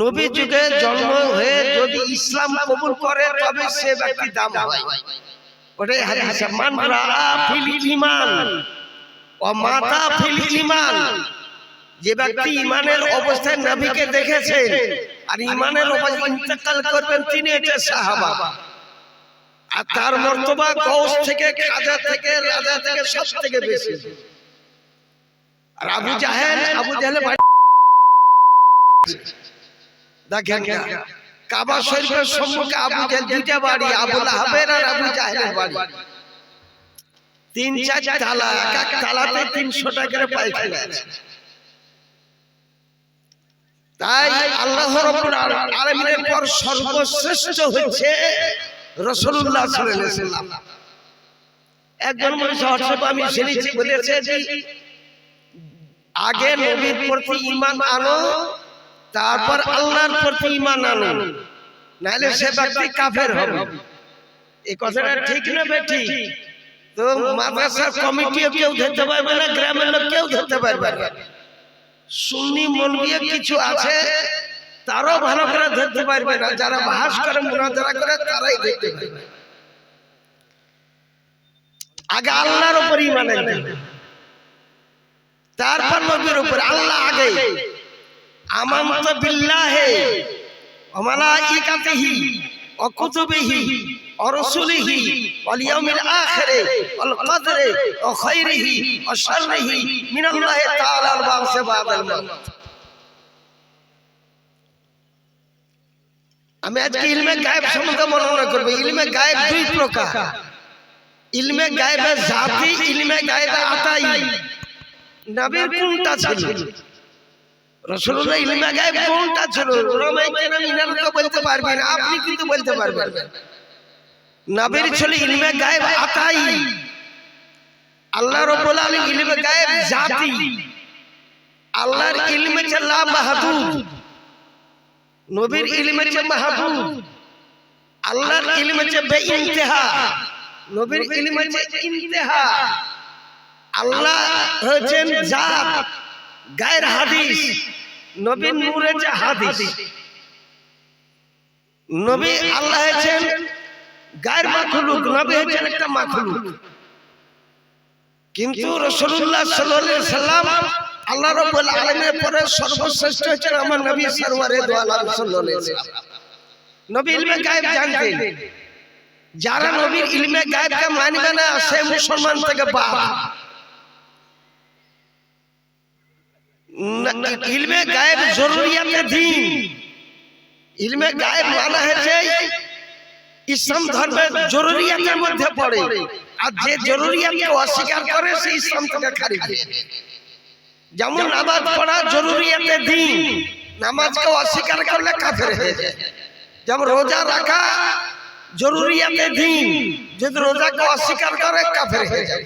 নবী যুগে জন্ম হয়ে যদি ইসলাম কবুল করে তবে সে ব্যক্তি দাম হয়। ওটাই হাদিসে মান রাআ ফিল ঈমান ওয়া মাতা ফিল ঈমান। যে ব্যক্তি ঈমানের অবস্থায় নবীকে দেখেছেন আর ঈমানের অবস্থায় ইন্তেকাল করবেন তিনি হচ্ছেন সাহাবা। আর তার মর্তবা গৌস থেকে, খাজা থেকে, রাজা থেকে সব থেকে বেশি। আর আবু জাহেল দেখেন কাবা শরীফের সম্মুখে আবু জাহেল দুইটা বাড়ি, আবু লাহাবের আর আবু জাহেলের বাড়ি। 3-4 তালা, এক তালাতে 300 টাকার পায়খানা আছে। তাই আল্লাহ রাব্বুল আলামিনের পর সর্বশ্রেষ্ঠ হচ্ছে রাসূলুল্লাহ সাল্লাল্লাহু আলাইহি ওয়াসাল্লাম। একজন মানুষ হযরত আমি শুনেছি বলেছে যে আগে নবীর প্রতি ঈমান আনো, তারপর আল্লাহর প্রতি ঈমান আনো, নাহলে সে ব্যক্তি কাফের হবে। এই কথাটা ঠিক না বেঠিক? তো মাদ্রাসার কমিটিও কেউ ধরতে পারবে না, গ্রামের লোক কেউ ধরতে পারবে না। সুন্নি মৌলবি কিছু আছে তারাও ভালো করে ধরতে পারবে না, যারা বাহাস করে মুনাজারা করে তারাই ধরতে পারবে। আগে আল্লাহর উপর ঈমান আনতে, তারপর নবীর উপর। আল্লাহ আগে। আমানতু বিল্লাহি ওয়া মালাইকাতিহি ওয়া কুতুবিহি ওয়া রাসূলিহি ওয়াল ইয়াউমিল আখিরি ওয়াল কদরি ওয়া খায়রিহি ওয়া শাররিহি মিনাল্লাহি তাআলা ওয়া বা'সা বা'দাল মাউত। আমি আজকে ইলমে গায়েব সম্বন্ধে বর্ণনা করব। ইলমে গায়েব দুই প্রকার, ইলমে গায়েবে জাতি, ইলমে গায়েবে আতাই। নবীর কোনটা ছিল? রাসূলুল্লাহ ইলমে গায়েব কোনটা ছিল? ওলামায়ে কেরাম ইনারা তো বলতে পারবেন, আপনি কিন্তু বলতে পারবেন। নবীর ছিল ইলমে গায়েব আতাই। আল্লাহ রাব্বুল আলামিন ইলমে গায়েব জাতি। আল্লাহর ইলমে ছিল লা মাহদুদ, নবীর ইলমে ছিল মাহদুদ। আল্লাহর ইলমে ছিল বেইনতিহা, নবীর ইলমে ছিল ইনতিহা। আল্লাহ হচ্ছেন জাত, গায়ের হাদিস। নবীর নূরে যে হাদিস। নবী আল্লাহ হচ্ছেন গায়ের মাখলুক, নবী হচ্ছেন একটা মাখলুক। কিন্তু রাসূলুল্লাহ সাল্লাল্লাহু আলাইহি ওয়াসাল্লাম আল্লাহ রাব্বুল আলামিনের পরে সর্বশ্রেষ্ঠ হচ্ছেন আমার নবী সরওয়ারে দো আলম সাল্লাল্লাহু আলাইহি ওয়াসাল্লাম। নবী ইলমে গায়েব জানতেন। যারা নবীর ইলমে গায়েবকে মানবে না সে মুসলমান থেকে বাদ। ইলমে গায়েব জরুরিয়াতে দ্বীন। ইলমে গায়েব মানা হয়েছে ইসলাম ধর্মের জরুরিয়াতের মধ্যে পড়ে। আর যে জরুরিয়াতকে অস্বীকার করে সে ইসলাম থেকে খারিজ। যেমন নামাজ পড়া জরুরিয়াতে দ্বীন, নামাজকে অস্বীকার করলে কাফের হয়ে যায়। যেমন রোজা রাখা জরুরিয়াতে দ্বীন, যদি রোজাকে অস্বীকার করে কাফের হয়ে যায়।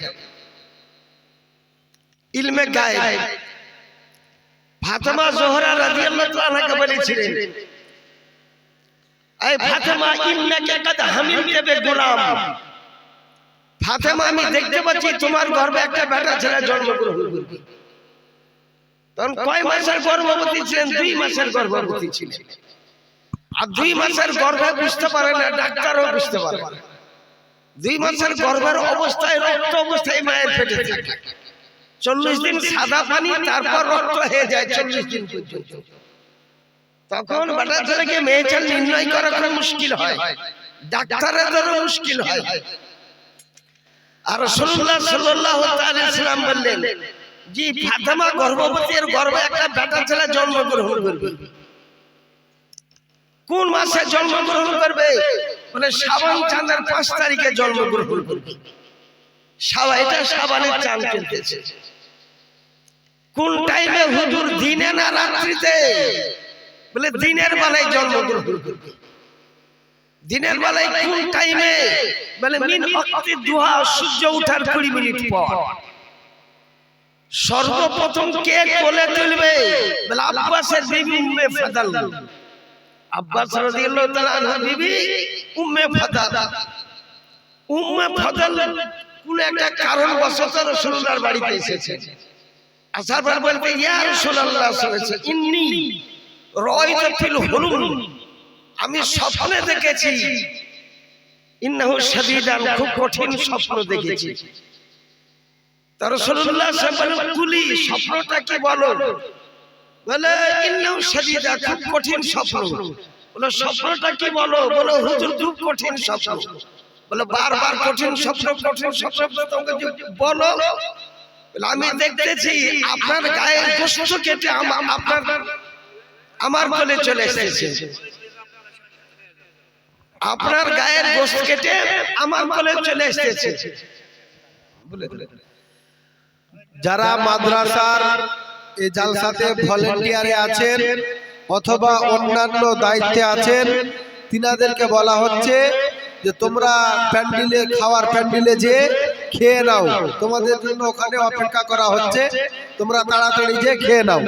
ইলমে গায়েব ফাতেমা জোহরা রাদিয়াল্লাহু আনহা বলেছিলেন, এই ফাতেমা ইন্নাকা কাদ হামিলতা বিগুলাম। ফাতেমা আমি দেখতে পাচ্ছি তোমার গর্ভে একটা বেটা ছেলে জন্মগ্রহণ করবে। তখন কয় মাসের গর্ভবতী ছিলেন? 2 মাসের গর্ভবতী ছিলেন। আর 2 মাসের গর্ভে বুঝতে পারে না, ডাক্তারও বুঝতে পারে না। 2 মাসের গর্ভের অবস্থায়, রক্ত অবস্থায় মায়ের পেটে থাকে। 40 দিন সাদা পানি, তারপর রক্ত হয়ে যায় 40 দিন পর্যন্ত। তখন বেটা ছেলেকে মেয়ে ছেলে নির্ণয় করা খুব মুশকিল হয়, ডাক্তারের জন্য মুশকিল হয়। আর রাসূলুল্লাহ সাল্লাল্লাহু আলাইহি ওয়াসাল্লাম বললেন, জি ফাতেমা গর্ভবতীর গর্ভে একটা বেটা ছেলে জন্মগ্রহণ করবে। কোন মাসে জন্মগ্রহণ করবে? মানে শাবান চাঁদের 5 তারিখে জন্মগ্রহণ করবে। এটা শাবানের চাঁদ চলতেছে। কোন টাইমে হুজুর, দিনে না রাত্রিতে? বলে দিনের বেলায় জন্মগ্রহণ করবে। দিনের বেলায় কোন টাইমে? বলে মিন ওয়াক্তি দুহা, সূর্য ওঠার 20 মিনিট পর। সর্বপ্রথম কে কোলে তুলবে? বলে আব্বাসের বিবি উম্মে ফাদাল। আব্বাস রাদিয়াল্লাহু তাআলা আনহা বিবি উম্মে ফাদাল। উম্মে ফাদাল কোন একটা কারণ বশত রাসূলুল্লাহর বাড়িতে এসেছে। আসার পর বলতে, ইয়া রাসূলুল্লাহ সাল্লাল্লাহু আলাইহি ওয়াসাল্লাম ইন্নী রাআইতুল হুলুম, আমি স্বপ্নে দেখেছি, ইন্নাহু শাদীদান, খুব কঠিন স্বপ্ন দেখেছি। তা রাসূলুল্লাহ সাল্লাল্লাহু আলাইহি ওয়াসাল্লাম কুলি, স্বপ্নটা কি বলো? বলে ইন্নাহু শাদীদা, খুব কঠিন স্বপ্ন। বলে স্বপ্নটা কি বলো? বলে হুজুর খুব কঠিন স্বপ্ন। বলে বারবার কঠিন স্বপ্ন, কঠিন স্বপ্ন তোমাকে বলো। আমি দেখতেছি আপনার গায়ের গোশত কেটে আমার কোলে চলে এসেছে, আপনার গায়ের গোশত কেটে আমার কোলে চলে এসেছে। যারা মাদ্রাসার এই জালসাতে ভলেন্টিয়ারে আছেন অথবা অন্যান্য দায়িত্বে আছেন, তিনাদেরকে বলা হচ্ছে যে তোমরা প্যান্ডেলে, খাওয়ার প্যান্ডেলে যে খেয়ে নাও, তোমাদের জন্য ওখানে অপেক্ষা করা হচ্ছে, তোমরা তাড়াতাড়ি যে খেয়ে নাও।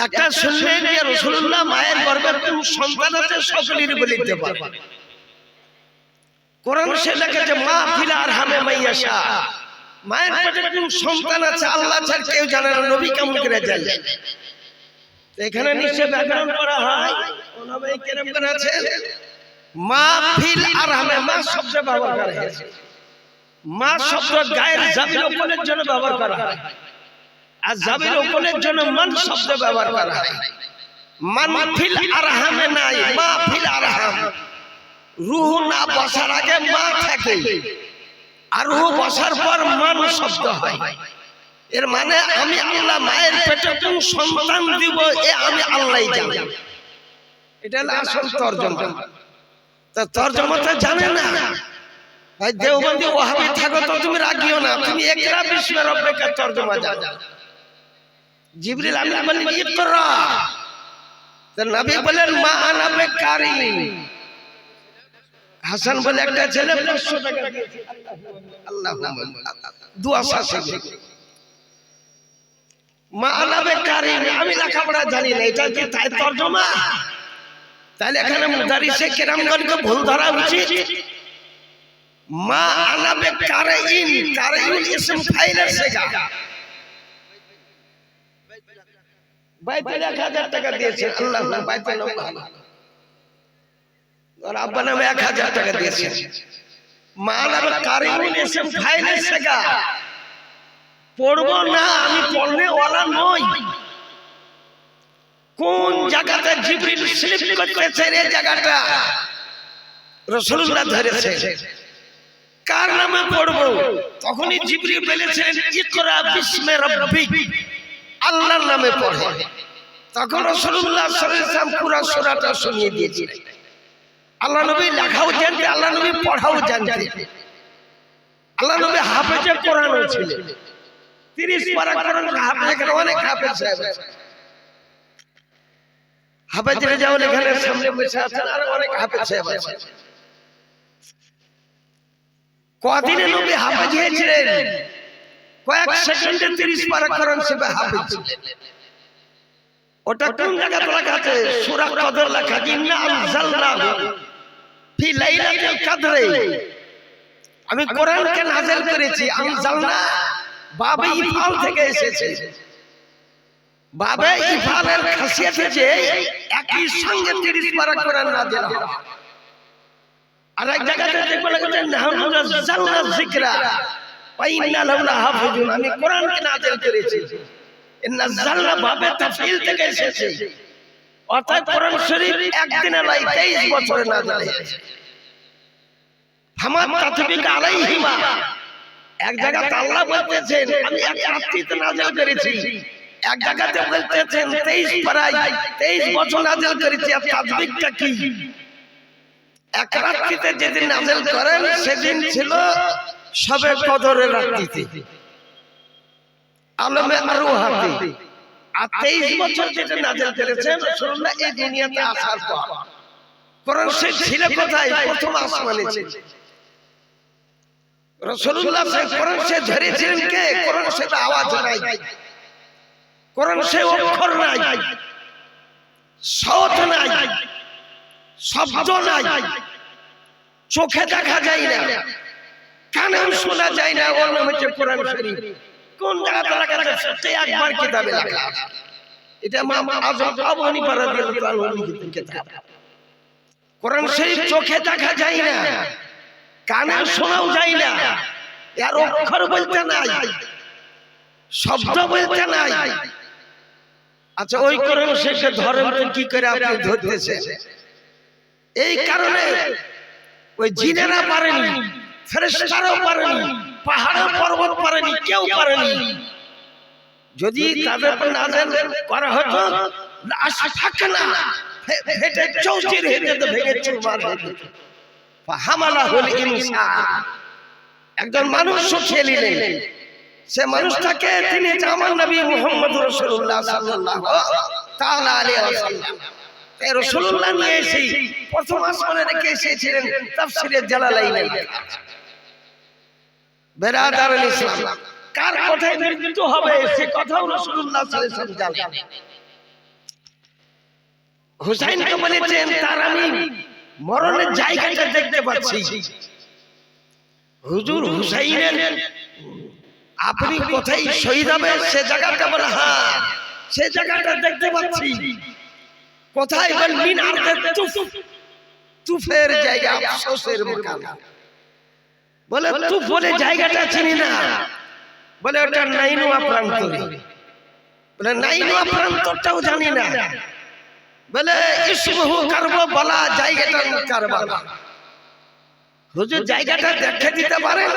একটা শুনলেন যে রাসূলুল্লাহ মায়ের গর্ভে কোন সন্তান আছে সকলেরই বলিতে পারে। কোরআন সে লিখেছে মা ফিল আরহামে মাইয়াশা, মায়ের পেটে কোন সন্তান আছে আল্লাহ ছাড়া কেউ জানে না, নবী কেমন করে জানলেন? এখানে নিশ্চয় ব্যাকরণ করা হয়, ওলামায়ে কেরাম করে আছে মা ফিল আরহামে, মা শব্দ ব্যবহার করা হয়েছে। মা শব্দ গায়ের জাবির ওপরের জন্য ব্যবহার করা হয়, আর জাবির ওপরের জন্য মান শব্দ ব্যবহার করা হয়। মান ফিল আরহামে নাই, মা ফিল আরহাম। রূহ না বসার আগে মা থাকে, আর রূহ বসার পর মান শব্দ হয়। এর মানে আমি আল্লাহ মায়ের পেটে কোন সন্তান দিব এ আমি আল্লাহই জানি। এটা হলো আসল তরজমা। তা তরজমাটা জানে না ভাই, দেওবন্দি ওয়াহাবি থাকো তো তুমি রাগিও না, তুমি ইকরা বিস্মি রাব্বিকা তরজমা জানো। জিবরিল আমিন বলেন ইকরা, তো নবী বলেন মা আনা বিকারি। হাসান বলে একটা ছেলে 500 টাকা দিয়েছে, আল্লাহুম্মা দুয়া শেষে মা আনা বিকারি, আমি লেখাপড়া জানি না, এটা কি তাই তরজমা? তাহলে এখানে মুদারিসে কেরামগণকে ভুল ধরা উচিত। মা আনা বিকারিন, কারিন ইসম ফাইলের সেগা, বাইতে 1000 টাকা দিয়েছে, আল্লাহ বাইতে নাম ভালো, আর আব্বা নামে 1000 টাকা দিয়েছে। মা আনা বিকারিন ইসম ফাইলের সেগা পড়বো না, আমি পড়লে ওয়ালা নই। কোন জায়গাতে জিবরিল স্লিপ করতেছে এই জায়গাটা রাসূলুল্লাহ ধরেছে, কার নামে পড়বো? তখনই জিবরিল বলেছিলেন ইকরা বিস্মি রাব্বিক, আল্লাহর নামে পড়ো। তখন রাসূলুল্লাহ সাল্লাল্লাহু আলাইহি ওয়াসাল্লাম পুরো সূরাটা শুনিয়ে দিয়েছিলেন। আল্লাহ নবী লেখাও জানতেন, আল্লাহ নবী পড়াও জানতেন, আল্লাহ নবী হাফেজে কোরআনও ছিলেন। 30 পারা কোরআন হাফেজ, এখানে অনেক হাফেজ সাহেব আছে, হাফেজ রেজাউল এখানে সামনে বসে আছেন, আর অনেক হাফেজ সাহেব আছে। কদিনে নবী হাফেজ হয়েছিলেন? কয়েক সেকেন্ডে 30 পারা কোরআন সবে হাফেজ ছিলেন। ওটা কোন জায়গাতে লেখা আছে? সূরা কদর লেখা, ইন্না আনজালনাহু ফি লাইলাতুল কদরে, আমি কোরআনকে নাযিল করেছি। আনজালনা বাবে ইফাল থেকে এসেছে, বাবে ইফালের খাসিয়ত যে একই সঙ্গে 30 পারা কোরআন নাযিল হয়। আর এক জায়গাতে দেখব লেখা নাহনু নাযালনা যিকরা ওয়া ইন্না লাহু লাহাফিজুন, আমি কোরআনকে নাযিল করেছি। ইন্না যালনা বাবে তাফসীর থেকে এসেছে, অর্থাৎ কোরআন শরীফ একদিনে নয় 23 বছরে নাযিল হয়েছে। হামাত তাতবিক আলাইহিমা, এক জায়গাতে আল্লাহ বলতেছেন আমি এক রাত্রিতে নাযিল করেছি, এক জায়গাতে বলতেছেন 23 পারায় 23 বছর নাযিল করেছি। আর তাতবিকটা কি? এক রাত্রিতে যেদিন নাযিল করেন সেদিন ছিল শবে কদরের রাত্রিতে, আলমে আরওয়াহাতে। আর 23 বছর যেটা নাযিল করেছেন রাসূলুল্লাহ এই দুনিয়াতে আসার পর। কোরআন শরীফ ছিল কোথায়? প্রথম আসমানে ছিল। রাসূলুল্লাহ কোরআন শরীফ ধরেছিলেন কে? কোরআন শরীফে আওয়াজ নাই, কোরআন শরীফে অক্ষর নাই, শব্দ নাই, শব্দ নাই, চোখে দেখা যায় না, কানেও শোনা যায় না। ওর নাম হচ্ছে কোরআন শরীফ। কোন জায়গাতে লেখা আছে? একবার কিতাবে লেখা আছে। এটা ইমাম আযম আবু হানিফা রাদিয়াল্লাহু আনহু লিখিত কিতাব। কোরআন শরীফ চোখে দেখা যায় না, কানে শোনাও যায় না, এর অক্ষর বলতে নাই, শব্দ বলতে নাই। আচ্ছা ওই কোরআন শরীফে ধরেন তো কি করে আপনি ধরতেছেন? এই কারণে ওই জিনেরা পারেনি, ফেরেশতারাও পারেনি, পাহাড় পর্বত পারেনি, কেউ পারেনি। যদি তাদের উপর নাযিল করা হতো আশফাকনা ফেটে চৌচির হয়ে যেত, ভেঙে চুরমার হয়ে যেত। ফাহামালাহুল ইনসান, একজন মানুষ উঠিয়ে নিলেন, সে মানুষটাকে তিনি আমার নবী মুহাম্মদ রাসূলুল্লাহ সাল্লাল্লাহু তাআলা আলাইহি ওয়াসাল্লাম এই রাসূলুল্লাহ নিয়ে এসে প্রথম আসমানে রেখে এসেছিলেন তাফসীরে জালালাইনে। বেরাদারুল ইসলাম, কার কথায় মৃত্যু হবে সে কথাও রাসূলুল্লাহ সাল্লাল্লাহু আলাইহি ওয়াসাল্লাম জানেন। হুসাইনকে বলেছেন তার আমি মরণের জায়গাটা দেখতে পাচ্ছি। হুজুর হুসাইনের আপনি কোথায় শহীদ হবে সে জায়গাটা? বলে হ্যাঁ সে জায়গাটা দেখতে পাচ্ছি। কোথায়? বল মিনার তুফ, তুফের জায়গা, আফসোসের মুকাম। বলে তুফ বলে জায়গাটা চিনি না। বলে ওটা নাইনুয়া প্রান্তরে। বলে নাইনুয়া প্রান্তরটাও জানি না। বলে ইসমহু কারবালা, জায়গাটা কারবালা। হুজুর জায়গাটা দেখে দিতে পারেন?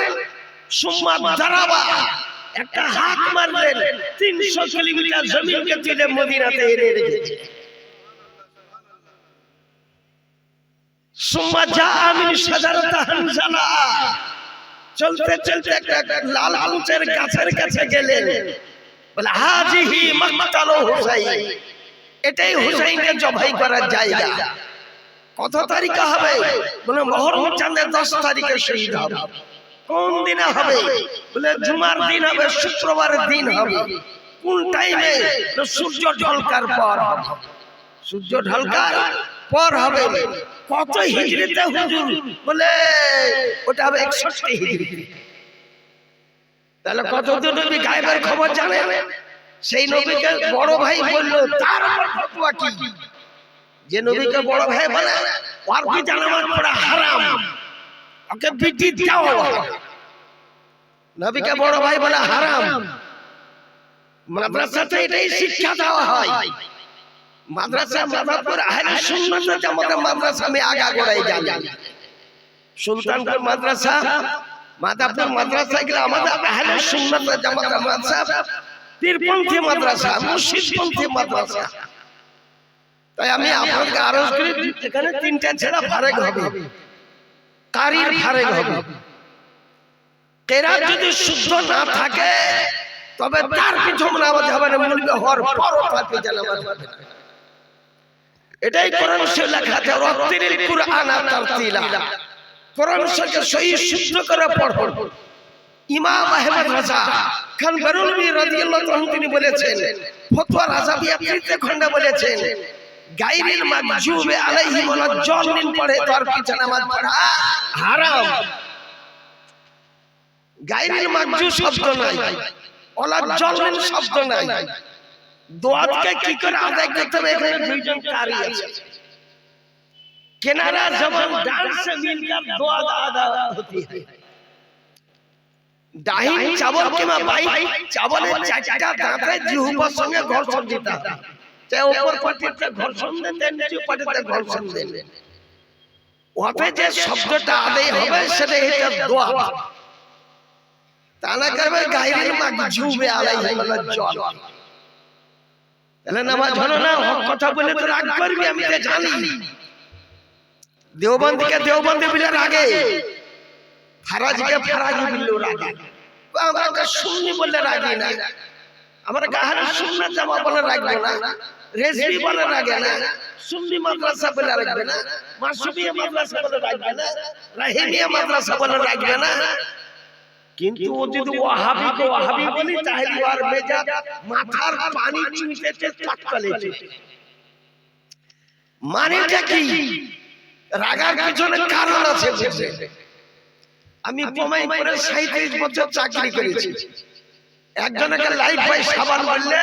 সুম্মা দারাবা, একটা হাত মারলেন, 300 কিলোমিটার জমিনকে তুলে মদিনাতে এনে রেখেছে। সুম্মা জাআ মিন শাজারাতি হানজালা, চলতে চলতে একটা লাল কুচের গাছের কাছে গেলেন। বলে হাজিহি মাকতালু হুসাইন, এটাই হুসাইনকে জবাই করার জায়গা। কত তারিখে হবে? বলে মুহররম চাঁদের 10 তারিখে শহীদ হবে। কোন দিনে হবে? বলে জুমার দিন হবে, শুক্রবারের দিন হবে। কোন টাইমে? সূর্য ঢলকার পর হবে। সূর্য ঢলকার পর হবে। কত হিজরিতে হুজুর? বলে ওটা হবে 61 হিজরিতে। তাহলে কত নবী গায়েবের খবর জানে? সেই নবীকে বড় ভাই বলল, তার উপর ফতোয়া কি? যে নবীকে বড় ভাই বলে ওর কি জানামাত পড়া হারাম, ওকে বিটি দাও। নবীকে বড় ভাই বলে হারাম। মাদ্রাসাতে এটাই শিক্ষা দেওয়া হয়। মাদ্রাসা মাদারপুর আহলে সুন্নাত ওয়াল জামাতের মাদ্রাসা আমি আগাগোড়াই জানি। সুলতানপুর মাদ্রাসা, মাদারপুর মাদ্রাসা এগুলো আমাদের আহলে সুন্নাত ওয়াল জামাতের মাদ্রাসা, পীরপন্থী মাদ্রাসা, মুর্শিদপন্থী মাদ্রাসা। তাই আমি আপনাকে আরজ করি, এখানে 3টা ছেড়া ফারেক হবে, কারির ফারেক হবে। কেরাত যদি শুদ্ধ না থাকে তবে তার কিছু নামাজ হবে না, মুলবি হওয়ার পরও তার পিছনে নামাজ হবে না। এটাই কোরআন শরীফে লেখা আছে, রাত্তিলিল কুরআন তারতিলা, কোরআন শরীফকে সহি শুদ্ধ করে পড়ো। ইমাম আহমদ রাজা খান বেরলভী রাদিয়াল্লাহু আনহু তিনি বলেছেন, ফতোয়া রাজাবিয়া 3 খণ্ডে বলেছেন, গায়রিল মাগজুবে আলাইহিম ওয়ালা জাল্লিন পড়ে তার পিছনে নামাজ পড়া হারাম। গায়রিল মাগজুব শব্দ নাই, ওয়ালা জাল্লিন শব্দ নাই। দোয়াতকে কি করে আদায় করতে হবে? এখানে 2জন কারি আছে। কিনারা জবান ডান से मिलकर दुआ अदा होती है। ডাহিন চাবল কিংবা বাই চাবলের 4টা দাঁতে জিহ্বার সঙ্গে ঘর্ষণ দিতে হবে। চাই উপর পাটিতে ঘর্ষণ দেন, নিচে পাটিতে ঘর্ষণ দেন। ওতে যে শব্দটা আদায় হবে সেটা এটা দোয়া। তা না করবে গায়রিল মাগজুবে আলাইহিম ওয়ালা জাল্লিন। তাহলে নামাজ হলো না। হক কথা বলে তো রাগ করবি, আমি তো জানি। দেওবন্দকে দেওবন্দি বলার আগে, ফারাজকে ফারাজি বললেও রাগে। আমরা সুন্নি বললে রাগি না, আমরা আহলে সুন্নাত জামা বলে রাখবো না, রেজভি বলে রাগে না, সুন্নি মাদ্রাসা বলে রাখবে না, মাসুমিয়া মাদ্রাসা বলে রাখবে না, রাহিমিয়া মাদ্রাসা বলে রাখবে না। কিন্তু ও যদি ওয়াহাবিকে ওয়াহাবি বলি তাহলে আর মেজাজ মাথার পানি চুইতে চটকালে। মানেটা কি? রাগার পিছনে কারণ আছে বুঝে। আমি কমাই করে 37 বছর চাকরি করেছি। একজনকে লাইফ বাই সাবান বললে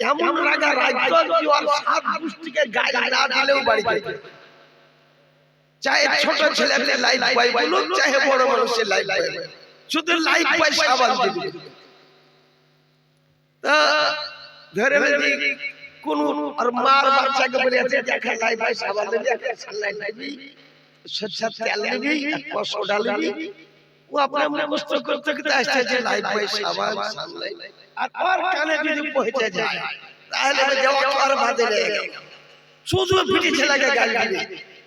এমন রাগা রাজ্য কি ওর সাত গোষ্ঠীকে গায়ে না দিলেও বাড়ি যেত। চাहे ছোট ছেলেকে লাইফ বয় বলুক, চাहे বড় মানুষের লাইফ বয়, শুধু লাইফ বয় সাবান দিবে। তা ধরে যদি কোন আর মার বাচ্চাকে বলেছে দেখা লাইফ বয় সাবান দিবি, একটা সালাই দিবি, সরষের তেল দিবি, একটা সোডা দিবি, ও আপনার মুখস্থ করতে করতে আসছে যে লাইফ বয় সাবান সালাই। আর ওর কানে যদি পৌঁছে যায় তাহলে দেওয়া আর বাদে লেগে শুধু পিটি ছেলেকে গালি দিবে।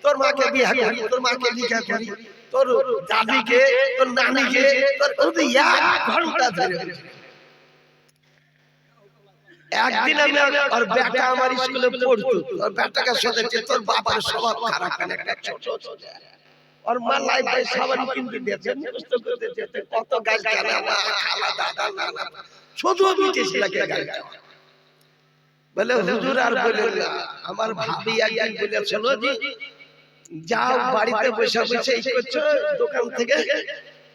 তোর মাকে বিয়ে করি, তোর মাকে লিখা করি, তোর দাদিকে, তোর নানিকে, তোর ওদের 1 ঘন্টা ধরে। একদিন আমি আর বেটা আমার স্কুলে পড়তো, আর বেটাকে শোনাচ্ছে তোর বাবার স্বভাব খারাপ, একটা ছোট আর মা লাইফ বয় সাবান কিনতে দিয়েছে, মুখস্থ করতে দিয়েছে, কত গাল কেনা মা খালা দাদা নানা শুধু পিটি ছেলেকে গালি দেওয়া। বলে হুজুর আর বলেন না, আমার ভাবি একদিন বলেছিল যে যাও বাড়িতে বসে বসে এই করছো, দোকান থেকে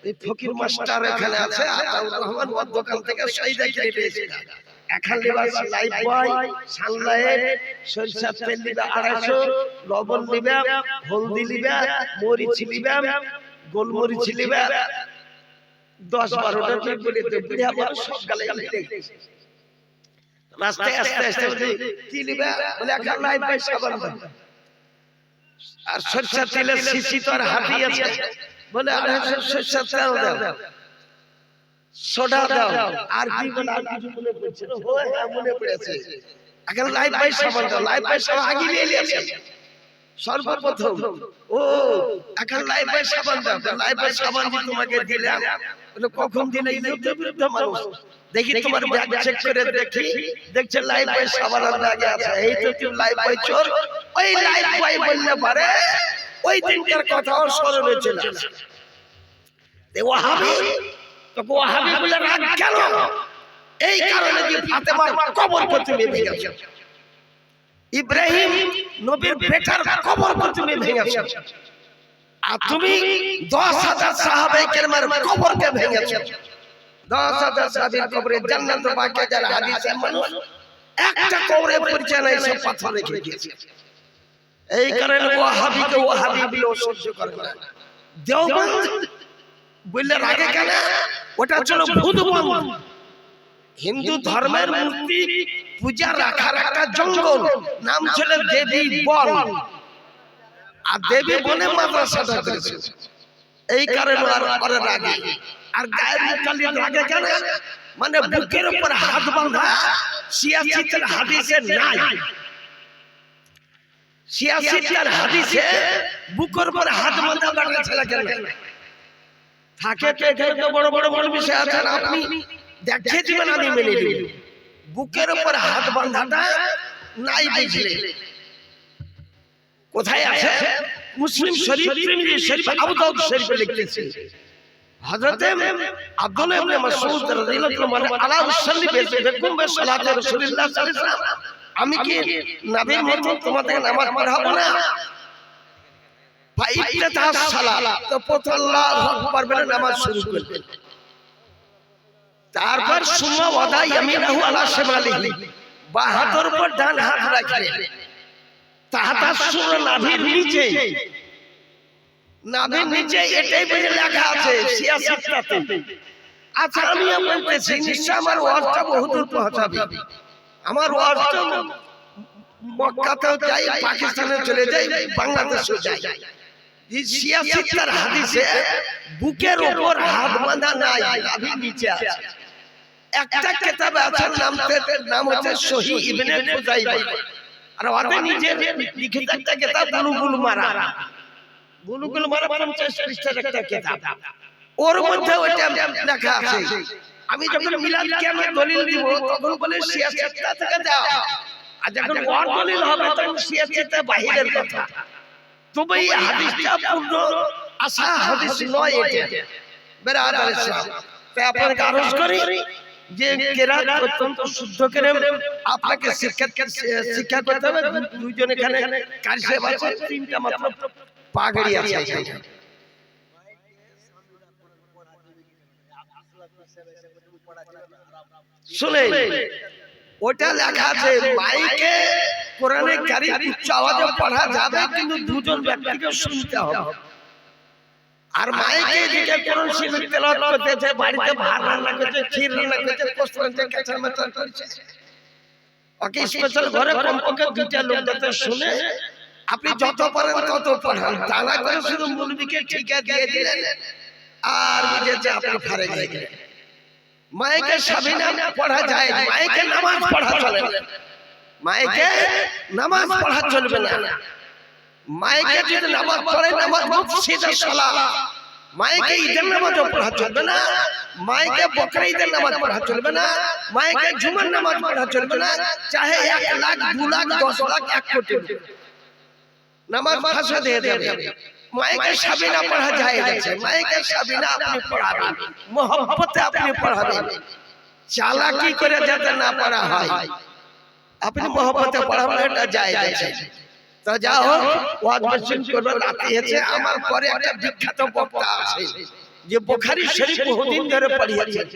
এই ফকির মাস্টার এখানে আছে আতাউর রহমান, ওর দোকান থেকে সইদা কিনে নিয়েছে। এখন লিবাস লাইফ বয় সানলাইট সরিষার তেল দিবে 250, লবণ দিবে, হলদি দিবে, মরিচ দিবে, গোলমরিচ দিবে, 10-12টা ঠিক বলে তো বুড়িয়া বড় সব গালে গালে রাস্তায় আস্তে আস্তে বলে কি লিবে, বলে এখন লাইফ বয় সাবান দাও। আর সরষের তেলের শিশি তো আর হাতি আছে, বলে সরষের তেল দাও, সোডা দাও, আর কি বলে আর কিছু মনে পড়ছে না, হ্যাঁ মনে পড়েছে, এখন লাইফ বয় সাবান দাও। লাইফ বয় সাবান আগে নিয়ে নিয়েছে সর্বপ্রথম, ও এখন লাইফ বয় সাবান দাও। লাইফ বয় সাবান যে তোমাকে দিলাম, বলে কখন দিলে? ইউটিউব বিরুদ্ধ মানুষ, দেখি তোমার ব্যাগ চেক করে দেখি, দেখছে লাইফ বয় সাবান লাগে আছে, এই তো তুমি লাইফ বয় চোর। ওই লাইফ বয় বললে পারে ওই দিনকার কথা ওর স্মরণ হয়েছিল। ওয়াহাবি তো ওয়াহাবি বলে রাগ কেন? এই কারণে যে ফাতেমার কবর করতে ভেঙেছে, ইব্রাহিম নবীর বেটার কবর করতে ভেঙেছে, আর তুমি 10,000 সাহাবায়ে কেরামের কবরকে ভেঙেছো। 10,000 সাহাবীর কবরে জান্নাত বাকি যারা হাদিসে মানুষ একটা কবরে পরিচয় নাই, সব পাথর রেখে দিয়েছে। এই কারণে ওয়াহাবিকে ওয়াহাবি বলে সহ্য করে না। দেওবন্দ বললে রাগে কেন? ওটা ছিল ভূত বন, হিন্দু ধর্মের মূর্তি পূজা রাখার একটা জঙ্গল, নাম ছিল দেবী বন, আর দেবী বনে মাদ্রাসাটা করেছে। এই কারণে আর রাগে। আর গায়ের মুখালি রাগে কেন? মানে বুকের উপর হাত বাঁধা সিয়াসিতের হাদিসে নাই। সিয়াসিতের হাদিসে বুকের উপর হাত বাঁধা বাড়া ছেলে কেন থাকে? তো এখানে তো বড় বড় বড় বিষয় আছে, আপনি দেখে দিবেন, আমি মেনে নিব। বুকের উপর হাত বাঁধাটা নাই বুঝলে কোথায় আছে? মুসলিম শরীফ, তিরমিজি শরীফ, আবু দাউদ শরীফে লিখতেছে হযরত আব্দুল্লাহ ইবনে মাসউদ রাদিয়াল্লাহু আনহু আলা উসাল্লি বিকুম বিসালাতি রাসূলুল্লাহ সাল্লাল্লাহু আলাইহি ওয়াসাল্লাম, আমি কি নবীর মত তোমাদের নামাজ পড়াবো না? ফাইত্তাতা সালাত, তো প্রথম আল্লাহু আকবার বলে নামাজ শুরু করবেন, তারপর সুন্নাহ ওয়াদা ইয়ামিনাহু আলা শিমালিহি, বাঁ হাতের উপর ডান হাত রাখবেন, তাহাতা সুর নাভির নিচে, নাভির নিচে এটাই বলে লেখা আছে সিয়াসিতাতে। আচ্ছা আমি বলতেছি নিশ্চয় আমার ওয়াজটা বহুদূর পৌঁছাবে, আমার ওয়াজটা মক্কাতেও যাই, পাকিস্তানে চলে যাই, বাংলাদেশেও যাই। এই সিয়াসিতার হাদিসে বুকের উপর হাত বাঁধা নাই, নাভির নিচে আছে। একটা কিতাবে আছে, নাম হচ্ছে সহিহ ইবনে খুজাইমা, আর ওতে নিজে লিখিত একটা কিতাব বুলুগুল মারাম, বুলুগুল মারাম 50 পৃষ্ঠার একটা কিতাব, ওর মধ্যে ওইটা লেখা আছে। আমি যখন মিলাদ কিয়ামে দলিল দিব তখন বলে সিয়াসিতা থেকে দাও, আর যখন ওর দলিল হবে তখন সিয়াসিতা বাহিরের কথা। তবে এই হাদিসটা পূর্ণ আশা হাদিস নয়, এটা বেরাদার ইসলাম। তাই আপনাকে আরজ করি যে কেরাত অত্যন্ত শুদ্ধ করে আপনাকে শিক্ষা করতে হবে। দুইজন এখানে কারি সাহেব আছে, 3টা মাত্র পাগড়ি আছে। শুনে ওটা লেখা আছে মাইকে কোরআনে কারীম উচ্চ আওয়াজে পড়া যাবে, কিন্তু দুজন ব্যক্তিকে শুনতে হবে। আর মাইকে দিকে কোরআন শরীফ তেলাওয়াত করতেছে, বাড়িতে ভাত রান্না করছে, ক্ষীর রান্না করছে, পোস্ত রান্না করছে, কাঁচা মাছ করছে, ওকে স্পেশাল ঘরে কমপক্ষে দুইটা লোক যাতে শুনে। আপনি যত পারেন তত পড়ান, তা না করে শুধু মুলবিকে ঠিকা দিয়ে দিলেন আর বুঝেছে আপনি ফারে গেলেন। মাইকে সাবিনা পড়া যায়, মাইকে নামাজ পড়া চলে না, মাইকে নামাজ পড়া চলবে না। মাইকে যদি নামাজ পড়ে, নামাজ মুফসিদে সালাত। মাইকে ঈদের নামাজও পড়া চলবে না, মাইকে বকরা ঈদের নামাজ পড়া চলবে না, মাইকে জুমার নামাজ পড়া চলবে না, চাহে 1 লাখ 2 লাখ 10 লাখ 1 কোটি নামাজ ফাঁসা দিয়ে দেবে। মাইকে সাবিনা পড়া যায় আছে, মাইকে সাবিনা আপনি পড়াবেন, মোহব্বতে আপনি পড়াবেন, চালাকি করে যাতে না পড়া হয়, আপনি মোহব্বতে পড়াবেন, এটা যায় আছে। তা যাও ওয়াজ মাহফিল করবার রাতে আছে। আমার পরে একটা বিখ্যাত বক্তা আছে যে বুখারী শরীফ বহুদিন ধরে পড়িয়েছেন,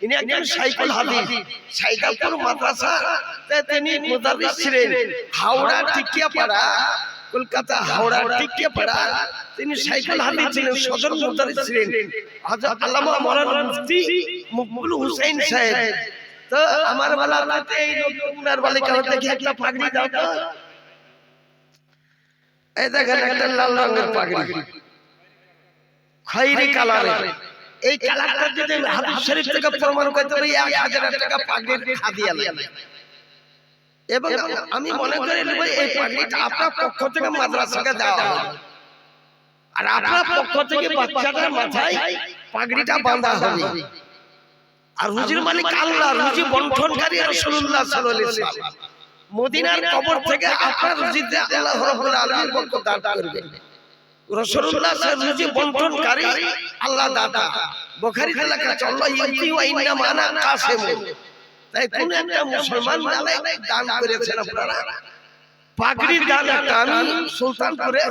ইনি একজন শাইখুল হাদিস, সাইদাপুর মাদ্রাসা তিনি মুদাররিস ছিলেন। হাওড়া টিকিয়াপাড়া, কলকাতা হাওড়া টিকিয়াপাড়া তিনি শাইখুল হাদিস ছিলেন, সদর মুদাররিস ছিলেন। হযরত আল্লামা মাওলানা মুফতি মকবুল হোসেন সাহেব। তো আমার বেলাতে এই লোকনার বালিকা হতে কি একটা পাগড়ি দাও তো, এই দেখেন একটা লাল রঙের পাগড়ি, খয়েরি কালারের। এই কালারটা যদি হাদিস শরীফ থেকে প্রমাণ করতে পারি 1000 টাকা পাগড়ির হাদিয়া লাগে। এবং আমি মনে করি এই পাগড়িটা আপনার পক্ষ থেকে মাদ্রাসাকে দেওয়া হবে, আর আপনার পক্ষ থেকে বাচ্চাটার মাথায় পাগড়িটা বাঁধা হবে। আর রুজির মালিক আল্লাহ, রুজি বন্টনকারী রাসূলুল্লাহ সাল্লাল্লাহু আলাইহি ওয়াসাল্লাম। মদিনার কবর থেকে আপনার রুজিতে আল্লাহ রাব্বুল আলামিন বরকত দান করবেন। রাসূলুল্লাহ রুজি বন্টনকারী আল্লাহ দাতা। বুখারীতে লেখা আছে আল্লাহ ইউতি ওয়া ইন্নামা আনা কাসিম। তাই কোন একটা মুসলমান নালে দান করেছেন আপনারা পাগড়ির দান। একটা আমি সুলতানপুরে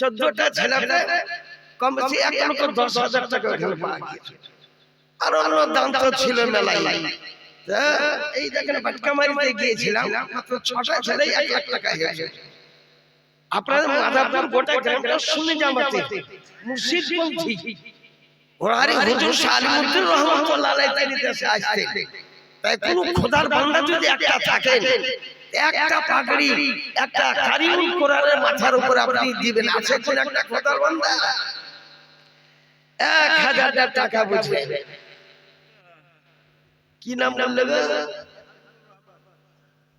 14টা ছেলেতে কম বেশি 1,10,000 টাকা ওখানে পাওয়া গেছে। আর অন্য দান তো ছিল মেলায়। এই দেখেন বাটকামারিতে গিয়েছিলাম, মাত্র 6টা ছেলে 1 লাখ টাকা হয়েছে। আপনাদের মাদারপুর গোটা গ্রামটা শুনে জামাতে মুর্শিদপন্থী ওরারে হুজুর সালিমুদ্দিন রহমাতুল্লাহ আলাইহি তিনি দেশে আসতেন। তাই কোন খোদার বান্দা যদি একটা থাকেন, একটা পাগড়ি একটা কারিউল কোরআনের মাথার উপর আপনি দিবেন, আছে কোন একটা খোদার বান্দা 1000 টাকা বুঝবে। কি নাম বললে গো?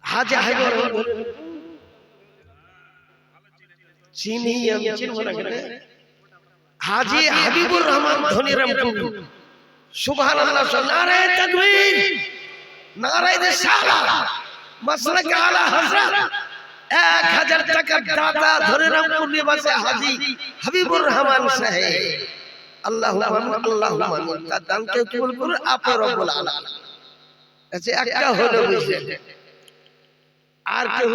হাজি হাবিবুর রহমান চিনি, আমি চিনব না কেন? হাজি হাবিবুর রহমান ধনিরামপুর। সুবহানাল্লাহ, নারে তাকবীর, নারে রিসালাত, মাসলাক আলা হযরত। 1000 টাকা দাতা ধনিরামপুর নিবাসী হাজি হাবিবুর রহমান সাহেব। আল্লাহুম্মা আল্লাহুম্মা তার দানকে কবুল করুন আপনি রব্বুল আলামিন। আচ্ছা একটা হলো বুঝলেন, আর কেউ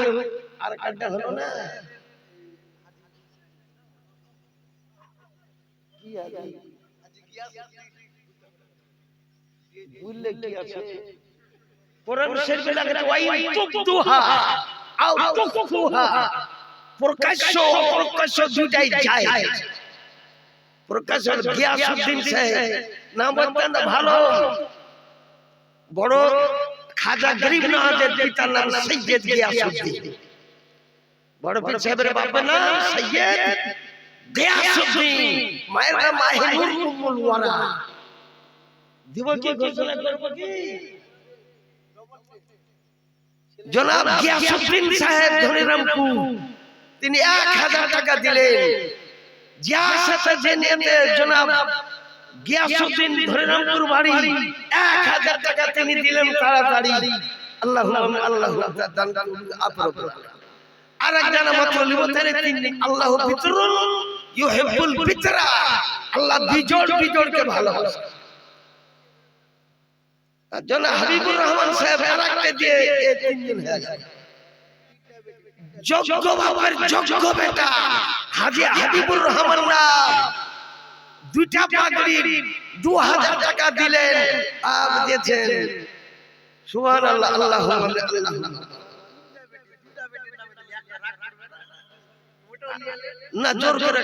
আর একটা হলো না? কি আছে বুঝলে কি আছে? কোরআন শরীফে লেখা আছে ওয়াইন তুকতুহা আও তুকফুহা। প্রকাশ্য অপ্রকাশ্য দুটাই যায়। প্রকাশ্য গিয়াসউদ্দিন সাহেব নাম অত্যন্ত ভালো, বড় খাজা গরিব নওয়াজের পিতার নাম সৈয়দ গিয়াসউদ্দিন। বড় পীর সাহেবের বাবার নাম সৈয়দ গিয়াসউদ্দিন, মায়ের নাম মাহিনুর উম্মুল ওয়ারা। দিব কি ঘোষণা করব কি? জনাব গিয়াসউদ্দিন সাহেব ধনিরামপুর তিনি 1000 টাকা দিলেন। যার সাথে যে নিয়ে জনাব গিয়াসউদ্দিন ধনিরামপুর বাড়ি 1000 টাকা তিনি দিলেন তাড়াতাড়ি। আল্লাহুম্মা আল্লাহুম্মা দান করুন আপরব। আর একজন মাত্র লিবতারে তিন আল্লাহু বিতরুল ইউহিব্বুল বিতরা। আল্লাহ বিজোড়কে ভালোবাসে। জনাব হাবিবুর রহমান সাহেব আরেকটা দিয়ে এই তিনজন হয়ে গেল। যোগ্য বাবার যোগ্য বেটা হাজী হাবিবুর রহমান নাম, দুইটা পাগড়ি 2000 টাকা দিলেন। আর দিয়েছেন সুবহানাল্লাহ, আল্লাহুম্মা আল্লাহুম্মা। না জোর করে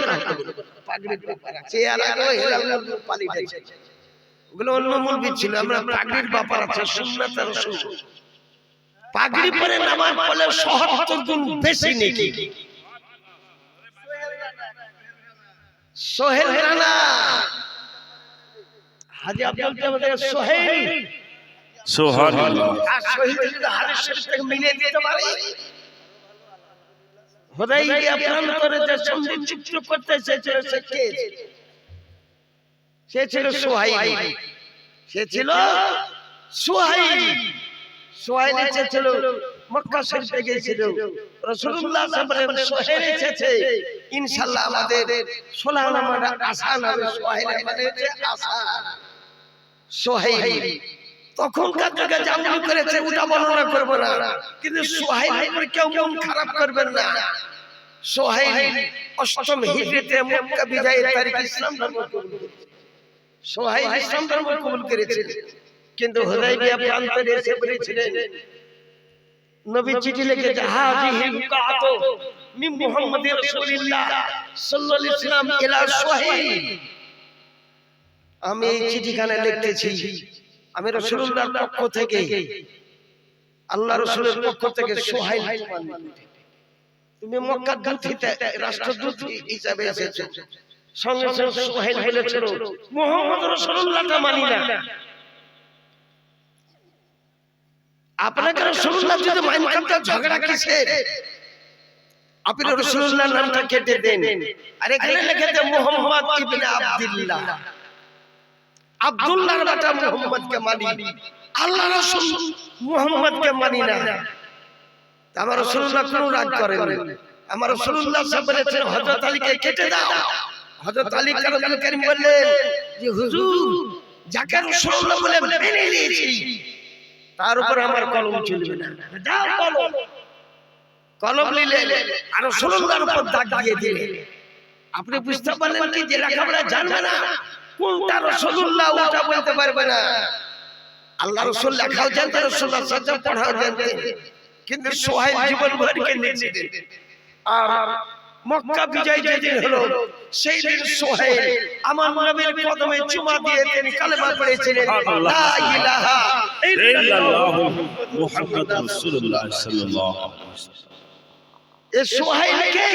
পাগড়ির ব্যাপার আছে, এর আগেও হেলাল পালিয়েছে, ওগুলো অন্য মৌলবি ছিল। আমরা পাগড়ির ব্যাপার আছে, সুন্নাত আর রাসূল। পাগড়ি পরে নামাজ পড়লে ৭৭ গুণ বেশি নেকি। সোহেল রানা, হাজী আব্দুল জামাদের সোহেল, সুবহানাল্লাহ। আর সোহেল যদি হাদিস শরীফ থেকে মিলিয়ে দিতে পারে, হুদাইবিয়া প্রান্তরে যে সন্ধি চুক্তি করতে এসেছিল সে কে? সে ছিল সুহাইল। সে ছিল সুহাইল। সুহাইল এসেছিল মক্কা শরীফে গিয়েছিল, রাসূলুল্লাহ সাল্লাল্লাহু আলাইহি ওয়াসাল্লাম সোহেল এসেছে। ইনশাআল্লাহ আমাদের 16 নম্বর আসান হবে। সোহেল মানে হচ্ছে আসান, সোহেল। তখনকার যুগে জামনি করেছে ওটা বর্ণনা করব না, কিন্তু সোহেল করে কেউ মন খারাপ করবেন না। সোহেল 8ম হিজরিতে মক্কা বিজয়ের তারিখ ইসলাম ধর্ম কবুল করেছে। সোহেল ইসলাম ধর্ম কবুল করেছে, কিন্তু হুদাইবিয়া প্রান্তরে এসে বলেছিলেন, নবী চিঠি লিখেছে, হাযিহি বুকাতু মিন মুহাম্মাদির রাসূলিল্লাহ সাল্লাল্লাহু আলাইহি ওয়াসাল্লাম ইলা সোহেল। আমি এই চিঠিখানে লিখতেছি, আমি রাসূলুল্লাহর পক্ষ থেকে, আল্লাহ রাসূলের পক্ষ থেকে সোহেল, তুমি মক্কার দূত রাষ্ট্রদূত হিসেবে এসেছো। সঙ্গে সঙ্গে সোহেল বলেছিল, মুহাম্মদ রাসূলুল্লাহকে মানি না। আপনাকে রাসূলুল্লাহ যদি মানতেন তো ঝগড়া কিসের? আপনি রাসূলুল্লাহর নামটা কেটে দেন, আর এখানে লিখে দেন মুহাম্মদ ইবনে আব্দুল্লাহ। আব্দুল্লাহর বেটা মুহাম্মদকে মানি, আল্লাহ রাসূল মুহাম্মদকে মানি না। আমার রাসূলুল্লাহ কোনো রাগ করেন না। আমার রাসূলুল্লাহ সাল্লাল্লাহু আলাইহি ওয়াসাল্লাম হযরত আলীকে কেটে দাও। হযরত আলী কারীম বললেন যে হুজুর, যাকে রাসূলুল্লাহ বলে মেনে নিয়েছি তার উপর আমার কলম চলবে না। দাও কলম। কলম নিলে আর রাসূলুল্লাহর উপর দাগ দিয়ে দিলে। আপনি বুঝতে পারলেন কি যে লেখাপড়া জানবে না, কোনটা রাসূলুল্লাহ ওটা বলতে পারবে না। আল্লাহ রাসূল লেখাও জানতেন, রাসূলুল্লাহ সাল্লাল্লাহু পড়াও জানতেন, কিন্তু সোহেল জীবন ভরকে নিয়েছিলেন। আর মক্কা বিজয় যেদিন হলো সেই দিন সোহেল আমার নবীর কদমে চুমা দিয়ে তিনি কালেমা পড়েছিলেন, লা ইলাহা ইল্লাল্লাহু মুহাম্মাদুর রাসূলুল্লাহ সাল্লাল্লাহু আলাইহি ওয়াসাল্লাম। এই সোহেলকে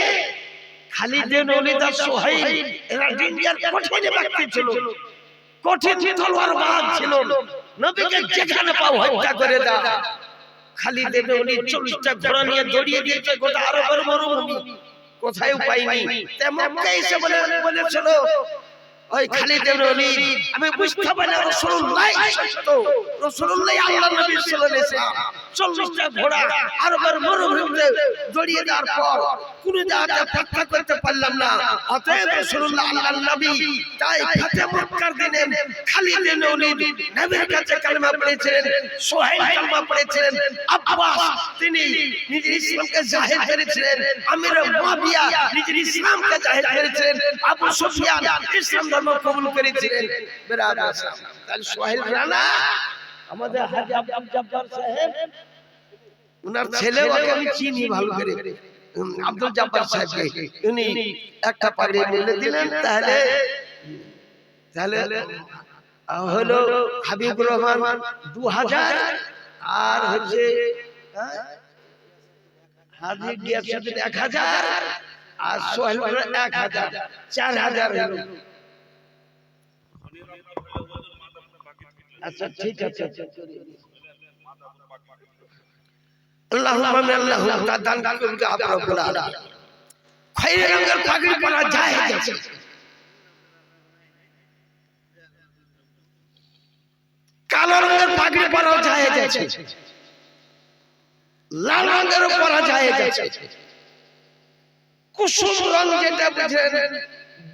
খালিদ বিন ওলীদ আর সোহেল এরা দুনিয়ার কঠিন ব্যক্তি ছিল, কঠিন তলোয়ারবাজ ছিল। নবীকে যেখানে পাও হত্যা করে দাও। খালিদ বিন ওলীদ 40টা ঘোড়া নিয়ে দৌড়িয়ে দিয়েছে গোটা আরবের মরুভূমি, কোথায় পাইনি। তে মক্কা এসে বলেছিল ওই খালিদ বিন ওলীদ, আমি বুঝতে পারি রাসূলুল্লাহ সত্য, রাসূলুল্লাহ আল্লাহর নবী সাল্লাল্লাহু আলাইহি ওয়াসাল্লাম। 40টা ঘোড়া আরবের মরুভূমিতে দৌড়িয়ে দেওয়ার পর কোন জায়গায় পাত্তা করতে পারলাম না। অতএব রাসূলুল্লাহ আল্লাহর নবী তাই ফাতে মক্কার দিনে খালিদ বিন ওলীদ নবীর কাছে কালেমা পড়েছিলেন, সোহেল কালেমা পড়েছিলেন, আব্বাস তিনি নিজের ইসলামকে জাহির করেছিলেন, আমির মুয়াবিয়া নিজের ইসলামকে জাহির করেছিলেন, আবু সুফিয়ান ইসলাম ধর্ম কবুল করেছিলেন। বিরাদার তাহলে সোহেল রানা আমাদের হাজী আব্দুল জব্বার সাহেব, উনার ছেলে, ওকে আমি চিনি ভালো করে, আব্দুল জব্বার সাহেবকে উনি একটা পাগড়ি মিলে দিলেন। তাহলে হলো হাবিবুর রহমান 2000, আর হচ্ছে হাজী গিয়াসউদ্দিন 1000, আর সোহেল 1000, 4000 হলো। আচ্ছা ঠিক আছে, আল্লাহুম্মা আল্লাহুম্মা দান করুন আপনি রব্বুল আলামিন। খয়েরি রঙের পাগড়ি পরা যায় আছে, কালো রঙের পাগড়ি পরা যায় আছে, লাল রঙের পরা যায় আছে, কুসুম রং যেটা বুঝেন,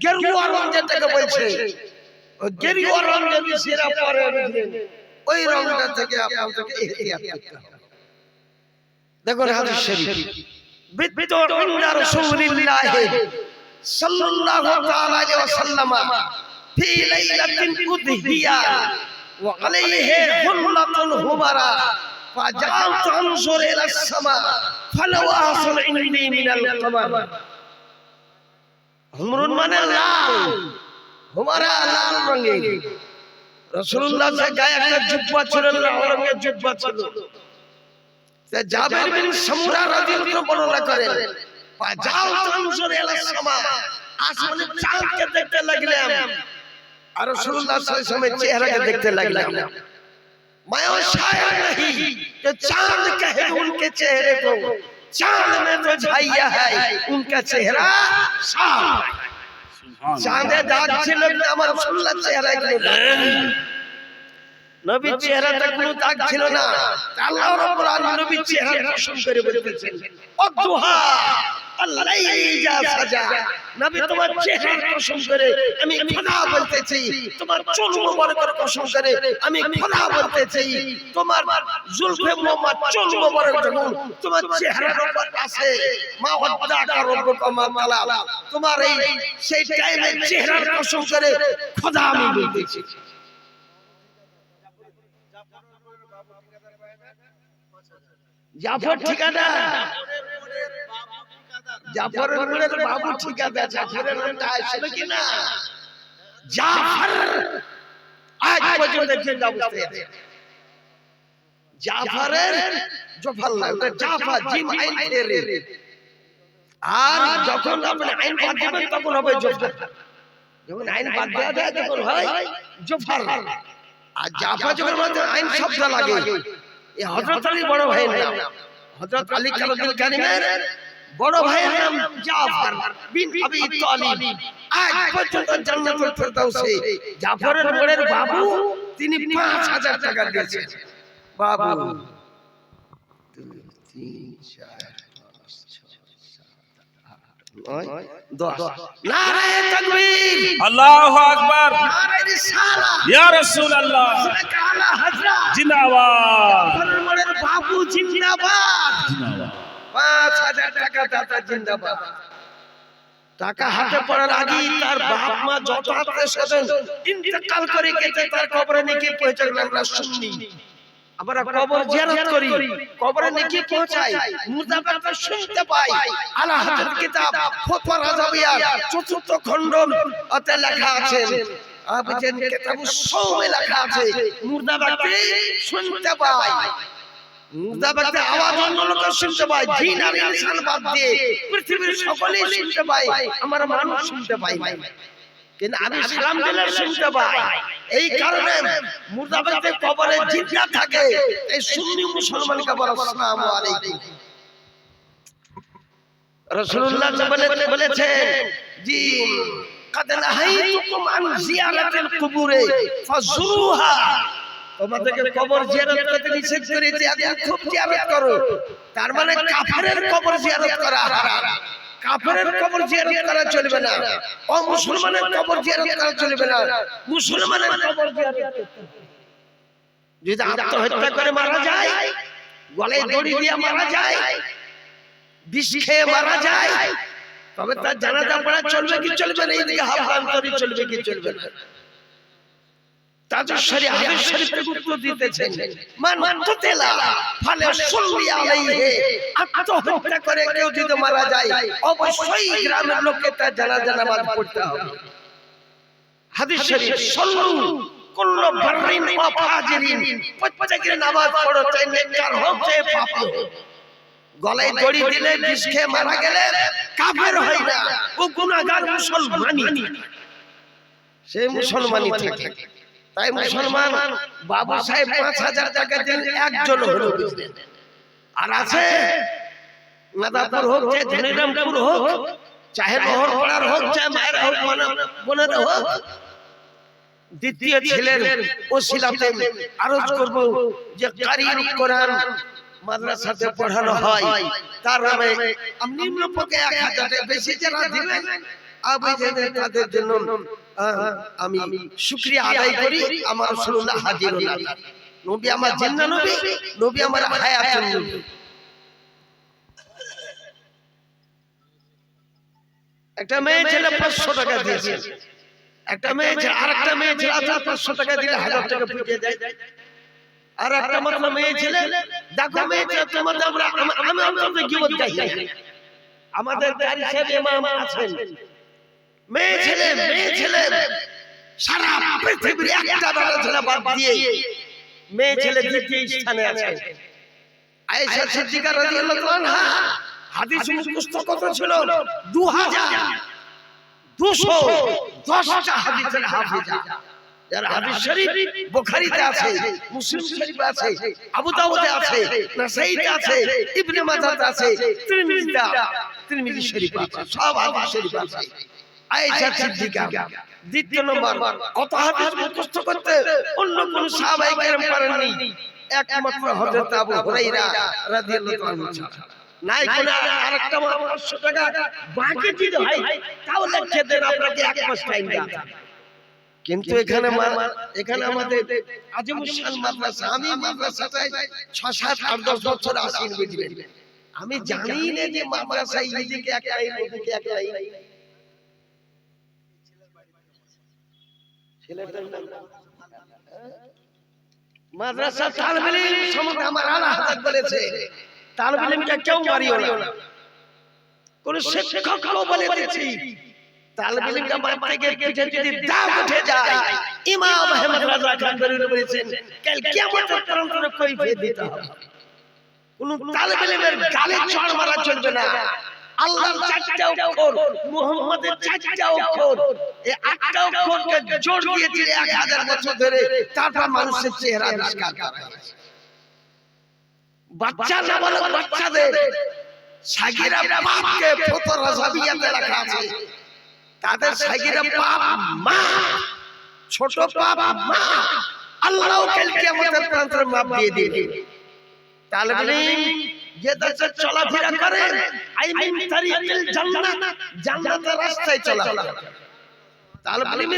গেরুয়া রং যেটাকে বলছে, ওই গেরুয়া রং যদি সেরা পরে ওই রংটা থেকে আপনাদেরকে ইহতিয়াত করতে হবে। দেখুন হাদিস শরীফ, বিতু ইনদা রাসূলিল্লাহ সাল্লাল্লাহু তাআলা আলাইহি ওয়াসাল্লাম ফি লাইলাতিন উদহিয়া وعليه حلة همرا فجعلت انظر الى السماء فلو احسن عندي من القمر হুমরুন মানে লাল হুমারা লাল রঙের রাসূলুল্লাহ এর গায়ে একটা জুব্বা ছিল লাল রঙের জুব্বা ছিল তা জাবের বিন সামুরা রাদিয়াল্লাহু বর্ণনা করেন ফাজাল তানজুর ইলা সামা আসমানে চাঁদকে দেখতে লাগলাম আর রাসূলুল্লাহ সাল্লাল্লাহু আলাইহি ওয়াসাল্লামের চেহারাকে দেখতে লাগলাম मैं वो शायर नहीं जो चांद कहे उनके चेहरे को चांद में तो झाइया है उनका चेहरा साफ चांदे दाग ছিল না আমার রাসূলুল্লাহ চেহারায় কোনো দাগ নবীর চেহারাতে কোনো দাগ ছিল না আল্লাহ রাব্বুল আলামিন নবীর চেহারা কসম করে বলতেছেন অদুহা আল্লাইলি ইজা সাজা নবী তোমার চেহারার কসম করে আমি খোদা বলতেছি তোমার চুল মোবারকের কসম করে আমি খোদা বলতেছি তোমার জুলফে মোহাম্মদ চুল মোবারক যখন তোমার চেহারার উপর আছে মা ওয়াদাকা রব্বুকা মা তালা তোমার এই সেই টাইমে চেহারার কসম করে খোদা আমি বলতেছি জাফর ঠিকাদার জাফরের বাবু ঠিকাদার জাফরের নামটা আসলে কি না জাফর আজ পর্যন্ত জিন্দা অবস্থায় আছে জাফরের জফর না ওটা জাফর জিম আইন ফেরে আর যখন আপনি আইন বাদ দিবেন তখন হবে জফর যখন আইন বাদ দেওয়া যায় তখন হয় জফর আর জাফর যখন আইন শব্দ লাগে এই হযরত আলী বড় ভাইয়ের নাম হযরত আলী কারুল কারিমের বড় ভাইয়ের নাম জাফর বিন আবি তালিব আজ পর্যন্ত জান্নাতুল ফেরদাউসে জাফরের বড়ের বাবু তিনি 5000 টাকা দিয়েছেন বাবু 2 3 4 5 6 7 10 নারে তাকবীর আল্লাহু আকবার নারে রিসালাত ইয়া রাসূলুল্লাহ আলা হযরত জিন্দাবাদ জাফরের বড়ের বাবু জিন্দাবাদ 5000 টাকা দাতা জিন্দাবাদ টাকা হাতে পড়ার আগেই তার বাপ মা যত আত্মীয়-স্বজন ইন্তেকাল করে গেছে তার কবরে নিয়ে পৌঁছে গেল আমরা শুনি আমরা কবর জিয়ারত করি কবরে নিয়ে পৌঁছাই মুর্দাবাদটা শুনতে পাই আলা হযরত কিতাব ফতোয়া রাজাবিয়া চতুর্থ খণ্ড অতে লেখা আছে আবজেন কিতাবুস সওমে লেখা আছে মুর্দাবাদকে শুনতে পাই মুর্দাবাদে আওয়াজ অন্য লোক শুনতে পায় জিন আর ইনসান বাদ দিয়ে পৃথিবীর সকলেই শুনতে পায় আমরা মানুষ শুনতে পাই কিন্তু আমি সালাম দিলে শুনতে পাই এই কারণে মুর্দাবাদে কবরে জিন্দা থাকে এই সুন্নি মুসলমানকে বলে আসসালামু আলাইকুম রাসূলুল্লাহ বলেছেন জি قد نهيتكم عن زيارة القبور فزوروها তোমাদেরকে কবর জিয়ারত করতে নিষেধ করেছি এখন খুব জিয়ারত করো তার মানে কাফেরের কবর জিয়ারত করা হারাম কাফেরের কবর জিয়ারত করা চলবে না ও মুসলমানের কবর জিয়ারত করা চলবে না মুসলমানের কবর জিয়ারত যদি আত্মহত্যা করে মারা যায় গলায় দড়ি দিয়ে মারা যায় বিষ খেয়ে মারা যায় তবে তার জানাজা পড়া চলবে কি চলবে না এইদিকে হাফান্তরি চলবে কি চলবে না তাজুর শরীফ হাদিস শরীফ থেকে উত্তর দিতেছেন মান কুতিলা ফালে সাল্লি আলাইহি আত্মহত্যা করে কেউ যদি মারা যায় অবশ্যই গ্রামের লোককে তার জানাজা নামাজ পড়তে হবে হাদিস শরীফ সাল্লু কুল্লু বাররিন ওয়া ফাজিরিন প্রত্যেকের নামাজ পড়ো চাই নেককার হোক চাই পাপী হোক গলায় দড়ি দিলে বিষ খেয়ে মারা গেলে কাফের হয় না ও গুনাহগার মুসলমানই সে মুসলমানই থাকে তাই মুসলমান বাবু সাহেব 5000 টাকা দেন একজন হলো বুঝলেন আর আছে নাদাপুর হোক চাই ধনিরামপুর হোক চাহে বহর পড়ার হোক চাই মায়ের হোক বোনের হোক দ্বিতীয় ছেলের ওসিলাতে আরজ করব যে কারির কোরআন মাদ্রাসাতে পড়ানো হয় তার নামে আমি নিম্ন পক্ষে 1000 বেশি যারা দিবেন তাদের জন্য আমি শুকরিয়া আদায় করি আমার রাসূলুল্লাহ হাজির হলেন নবী আমার জিন্দা নবী নবী আমার হায়াতুন নবী একটা মেয়ে ছেলে 500 টাকা দিয়েছে একটা মেয়ে ছেলে আর একটা মেয়ে ছেলে 500 টাকা দিলে 1000 টাকা ফুটিয়ে যায়। আর একটা মাত্র মেয়ে ছেলে, দেখো মেয়ে ছেলে তোমাদের আমি অন্তত গীবত গাই না। আমাদের কারি সাহেব ইমাম আছেন, মেয়ে ছেলে সারা পৃথিবীর একটা বেটা ছেলে বাদ দিয়ে মেয়ে ছেলে দ্বিতীয় স্থানে আছে। আয়েশা সিদ্দিকা রাদিয়াল্লাহু আনহা হাদিস মুখস্থ কত ছিল? 2210টা হাদিসের হাফেজা। যার হাদিস শরীফ বুখারীতে আছে, মুসলিম শরীফে আছে, আবু দাউদে আছে, নাসাঈতে আছে, ইবনে মাজাহতে আছে, তিরমিজি শরীফে আছে, সব হাদিস শরীফ আছে। আয়েশা সিদ্দিকা দ্বিতীয় নম্বর। কত হাদিস মুখস্থ করতে অন্য কোন সাহাবায়ে কেরাম পারেননি, একমাত্র হযরত আবু হুরায়রা রাদিয়াল্লাহু আনহু ছাড়া। নাই কোন আরেকটা 500 টাকা বাকি দিতে হয়, তাও লিখে দেন আপনাকে এক মাস টাইম দেন। কিন্তু এখানে আমাদের আজিমুস শান মাদ্রাসা, আমি মাদ্রাসাটায় 6, 7, 8, 10 বছর আসিনি, বুঝলেন? আমি জানি না যে মাদ্রাসা এইদিকে এক লাইন ওদিকে এক লাইন। ছেলেটার নাম মাদ্রাসা তালিবে ইলম সম্বন্ধে আমার আলা হাজাত বলেছে, তালিবে ইলমকে কেউ মারিও না। কোন শিক্ষকও বলে দিয়েছি তালিবে ইলমকে মারতে গিয়ে পিঠে যদি দাগ উঠে যায়, ইমাম আহমদ রাজা খান বেরিয়ে বলেছেন কাল কিয়ামত পর্যন্ত কৈফিয়ত দিতে হবে। কোন তালিবে ইলমের গালে চড় মারা চলবে না। আল্লাহর 4টা অক্ষর, মুহাম্মাদের 4টা অক্ষর, এই 8টা অক্ষরকে জোর দিয়ে দিলে 1000 বছর ধরে তারপর মানুষের চেহারা আবিষ্কার করা হয়েছে। বাচ্চা না বলে বাচ্চাদের সাগীরা বাপকে ফতরা জাবিয়াতে রাখা আছে, তাদের সাগীরা বাপ মা, ছোট বাপ মা, আল্লাহ কাল কিয়ামতের প্রান্তরে মাপ দিয়ে দিবে। তালিবে ইলম যে দেশে চলাফেরা করে আইমিন তারিকিল জান্নাত, জান্নাতের রাস্তায় চলা। তালিবে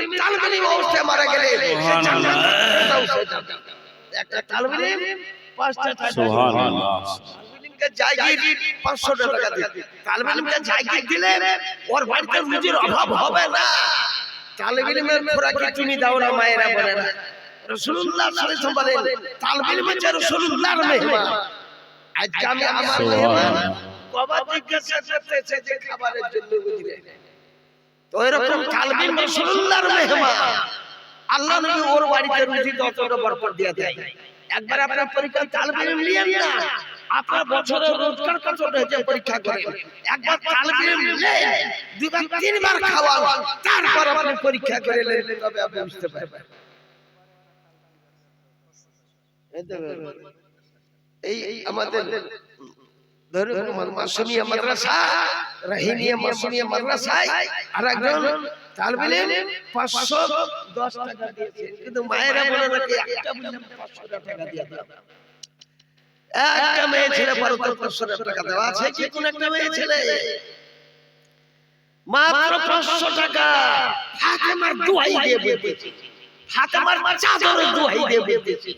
ইলম অবস্থায় মারা গেলে সে জান্নাতে একটা তালিবে ইলম 5টা টাকা। সুবহানাল্লাহ। তালিবে ইলমকে জায়গির 500 টাকা দিতে, তালিবে ইলমকে জায়গির দিলে ওর বাড়িতে রুজির অভাব হবে না। তালিবে ইলমের খোরাকি তুমি দাও না, মায়েরা বলে না। রাসূলুল্লাহ সাল্লাল্লাহু আলাইহি ওয়াসাল্লাম বলেন তালিবে ইলম হচ্ছে রাসূলুল্লাহর মেহমান। আজকে আমি আমার মেহমান বাবা জিজ্ঞাসা করতেছে যে খাবারের জন্য, বুঝলে? তো এরকম তালিবে ইলম রাসূলুল্লাহর মেহমান। আল্লাহ নবী ওর বাড়িতে রুজি যতটা বরকত দিয়ে দেয়। একবার আপনার পরীক্ষা তালিবে ইলম নিয়েন না, আপনার বছরের রোজগার কতটা হয়েছে পরীক্ষা করেন। একবার তালিবে ইলম নেন, দুবার তিনবার খাওয়ান, তারপর আপনি পরীক্ষা করে নেন, তবে আপনি বুঝতে পারবেন। এই আমাদের মাসুমিয়া মাদ্রাসা, রাহিমিয়া মাসুমিয়া মাদ্রাসায় আরেকজন তালিবে ইলম 510 টাকা দিয়েছে, কিন্তু মায়েরা বলে নাকি একটা বুঝলাম 500 টাকা দিয়ে দাও। একটা মেয়ে ছেলে 500 টাকা দেওয়া আছে কি? কোন একটা মেয়ে ছেলে মাত্র 500 টাকা ফাতেমার দোহাই দিয়ে বলতেছে, ফাতেমার চাদরের দোহাই দিয়ে বলতেছে,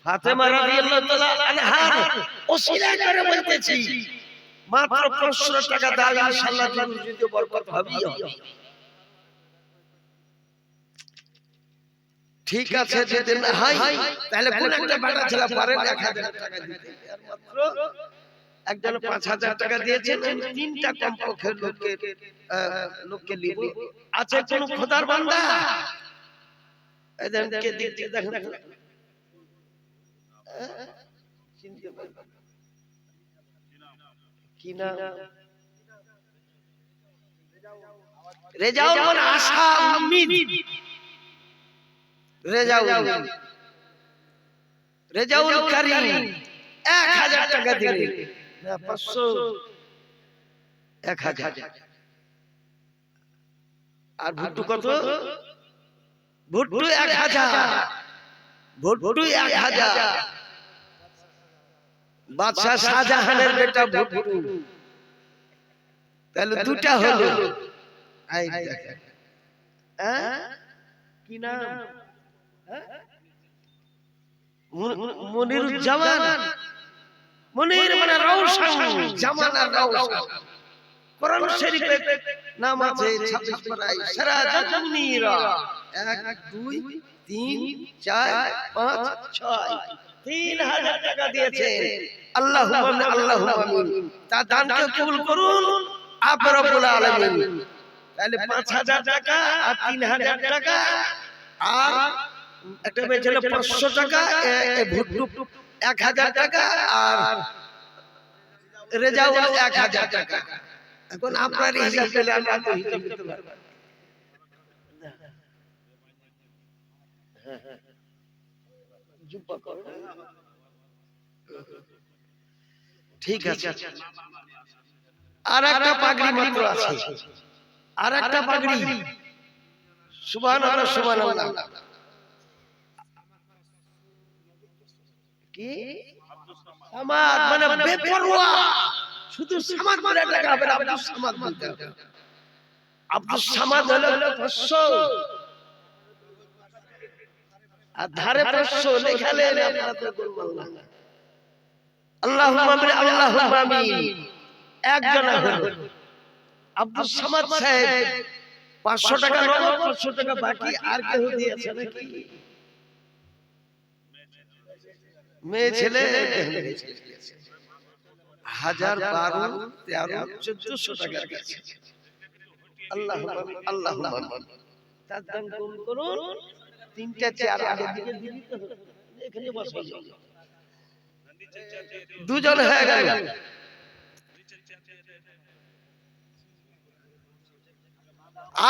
ফাতেমা রাদিয়াল্লাহু তাআলা আনহার ওসিলা করে বলতেছি মাত্র 500 টাকা দাও, ইনশাআল্লাহ রুজিতে বরকত হবেই হবে। ঠিক আছে যদি না হয় তাহলে কোন একটা বেটা ছেলে পারে 1000 টাকা দিতে, আর মাত্র একজন 5000 টাকা দিয়েছেন। 3টা কমপক্ষের লোককে নিব। আছে কোন খোদার বান্দা এদেরকে দিতে দেখেন কি না রেজাউল মানে আশা উম্মিদ, রেজাউল করিম 1000 টাকা দিলেন না 500, 1000। আর ভুট্টু কত? ভুট্টু 1000, ভুট্টু 1000। বাদশা শাহজাহানের বেটা ভুট্টু, তাহলে দুটা হলো। এই দেখেন কি নাম? মনিরুজ্জামান। মনির মানে রওশন, জামান আর রওশন। কোরআন শরীফে নাম আছে 26 পারায় সিরাজাম মুনীরা 1 2 3 4 5 6 3000 টাকা দিয়েছেন আল্লাহুম্মা আল্লাহুম্মা আমিন তার দানকে কবুল করুন আপ রব্বুল আলামিন তাহলে 5000 টাকা আর 3000 টাকা আর একটা বেচলে 500 টাকা ভুট্টু 1000 টাকা আর রেজাউল 1000 টাকা এখন আপনার হিসাব পেলে আমরা তো হিসাব করতে পারব ঠিক আছে আর একটা পাগড়ি মাত্র আছে আর একটা পাগড়ি সুবহানাল্লাহ সুবহানাল্লাহ কি সামাদ মানে বেপরোয়া শুধু সামাদ বলে টাকা হবে আব্দুল সামাদ বলতে হবে আব্দুল সামাদ হলো 500 আর ধারে 500 লেখালে আপনারা তো বলবেন না আল্লাহুম্মা আমিন আল্লাহুম্মা আমিন একজন হলো আব্দুল সামাদ সাহেব 500 টাকা নগদ 500 টাকা বাকি আর কেউ দিয়েছে নাকি মেয়ে ছেলে 1012 13 1400 টাকা গেছে আল্লাহুম্মা আল্লাহুম্মা তার দান কবুল করুন তিনটা চেয়ার আগে দিকে দিতে হবে এখানে বসে দুজন হয়ে গেল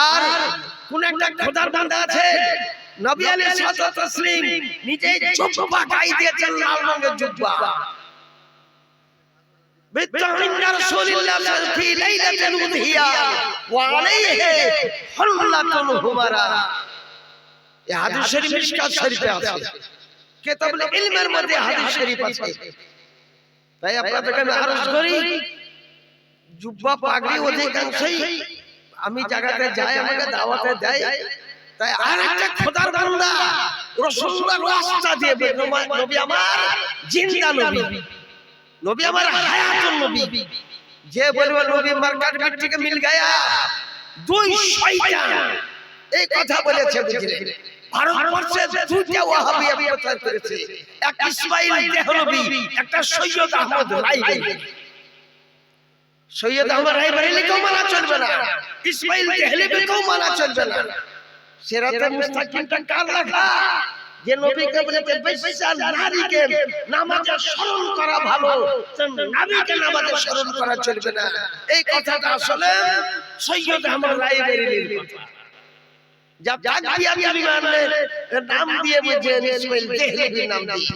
আর কোন একটা খোদার বান্দা আছে নবী আলাইহিস সালাতু ওয়াস তাসলিম নিজে জুব্বা গায়ে দিয়েছেন লাল রঙের জুব্বা বিতাইন রাসূলুল্লাহ ফি লাইলাতুল উদহিয়া ওয়া আলাইহি হুল্লাতুল হুমারা এই হাদিস শরীফ মিশকাত শরীফে আছে কিতাবুল ইলমের মধ্যে হাদিস শরীফ আছে তাই আপনাদেরকে আমি আরজ করি জুব্বা পাগড়ি অধিকাংশই আমি জায়গাতে যাই আমাকে দাওয়াতে দেয় তাই আরেকটা খোদার বান্দা রাসূলুল্লাহর ওয়াসিতা দিয়ে নবী আমার জিন্দা নবী নবী আমার হায়াতুন নবী যে বলবে নবী মার্কাত মিট্টিকে মিল গয়া দুই শয়তান এই কথা বলেছে বুঝলেন ভারতবর্ষে দুইটা ওয়াহাবিয়া প্রচার করেছে এক ইসমাইল দেহলভী একটা সৈয়দ আহমদ রায়বেরেলী সৈয়দ আহমদ রায়বেরেলীকেও মানা চলবে না ইসমাইল দেহলভীকেও মানা চলবে না সিরাতে মুস্তাকিমটা কার লেখা যে নবীকে বলেছে বেশ্যা নারীকে নামাজে স্মরণ করা ভালো নবীকে নামাজে স্মরণ করা চলবে না এই কথাটা আসলে সৈয়দ আহমদ রায়বেরেলীর কথা जब ताकबिया कलिमाने नाम दिए मुझे इस्माइल देहलवी नाम दिए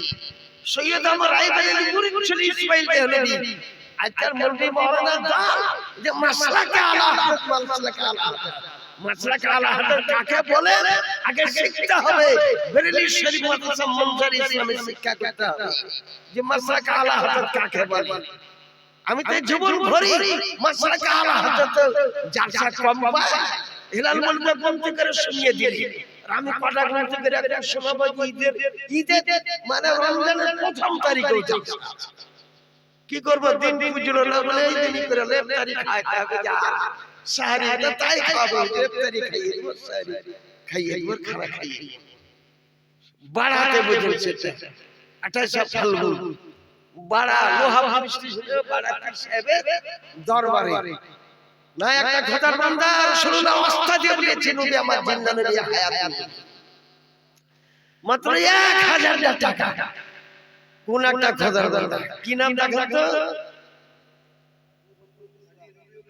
सैयद अहमद रायबरेली मुरीद ছিল ইসমাইল দেহলভী আজকাল মৌলভী মাওলানা দাল যে মাসলাকে আলা হযরত মাসলাকে আলা হযরত মাসলাকে আলা হযরত কাকে বলে আগে শিখতে হবে বেরেলী শরীফ মাদ্রাসা মঞ্জুর ইসলামের শিক্ষা করতে হবে যে মাসলাকে আলা হযরত কাকে বলে আমি তো জীবন ভরি মাসলাকে আলা হযরত জালসা কম পাই হিলাল বলতে বলতে করে শুনিয়ে দিলি আমি কটা গ্রন্থ করে একটা সমাবেশ ঈদের মানে রমজানের প্রথম তারিখে যাচ্ছে কি করব দিন পুজো না বলে এই দিনই করে ইফতারি খাইতে হবে যা সাহারি তো তাই খাবো ইফতারি খাইয়ে দেব সাহারি খাইয়ে দেব খানা খাইয়ে বাড়াতে বুঝেছে 28 ফাল্গুন বাড়া লোহা বৃষ্টি ছিল বাড়া সাহেবের দরবারে না একটা খোদার বান্দা রাসূলুল্লাহ ওয়াস্তা দিয়ে বলেছে নবী আমার জিন্দা নবী হায়াত মাত্র 1000 টাকা কোন একটা খোদার বান্দা কি নাম দেখেন তো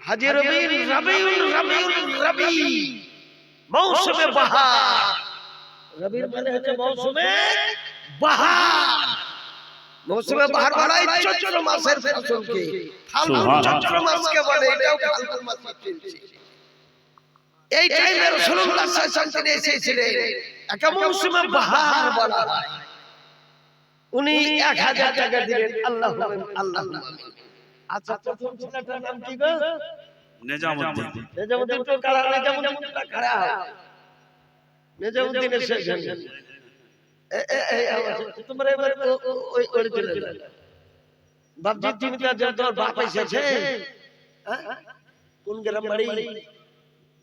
হাজী রবি মৌসুমে বাহার রবির মানে হচ্ছে মৌসুমে বাহার মৌসুমে বাহার বলা হয় চৈত্র মাসের ফসলকে ফাল্গুন চৈত্র মাসকে বলে এটাও ফাল্গুন মাস চলছে এই টাইমে রাসূলুল্লাহ সাল্লাল্লাহু আলাইহি ওয়াসাল্লাম এসেছিলেন একটা মৌসুমে বাহার বলা হয় উনি 1000 টাকা দিলেন আল্লাহুম্মা আল্লাহুম্মা আচ্ছা প্রথম ছেলেটার নাম কি গো নেজামুদ্দিন তো কারা নেজামুদ্দিন কারা নেজামুদ্দিনের শেষ তোমরা এবার ওই করে চলে যাও বাপজি তুমি তো তোর বাপ এসেছে কোন গ্রাম বাড়ি?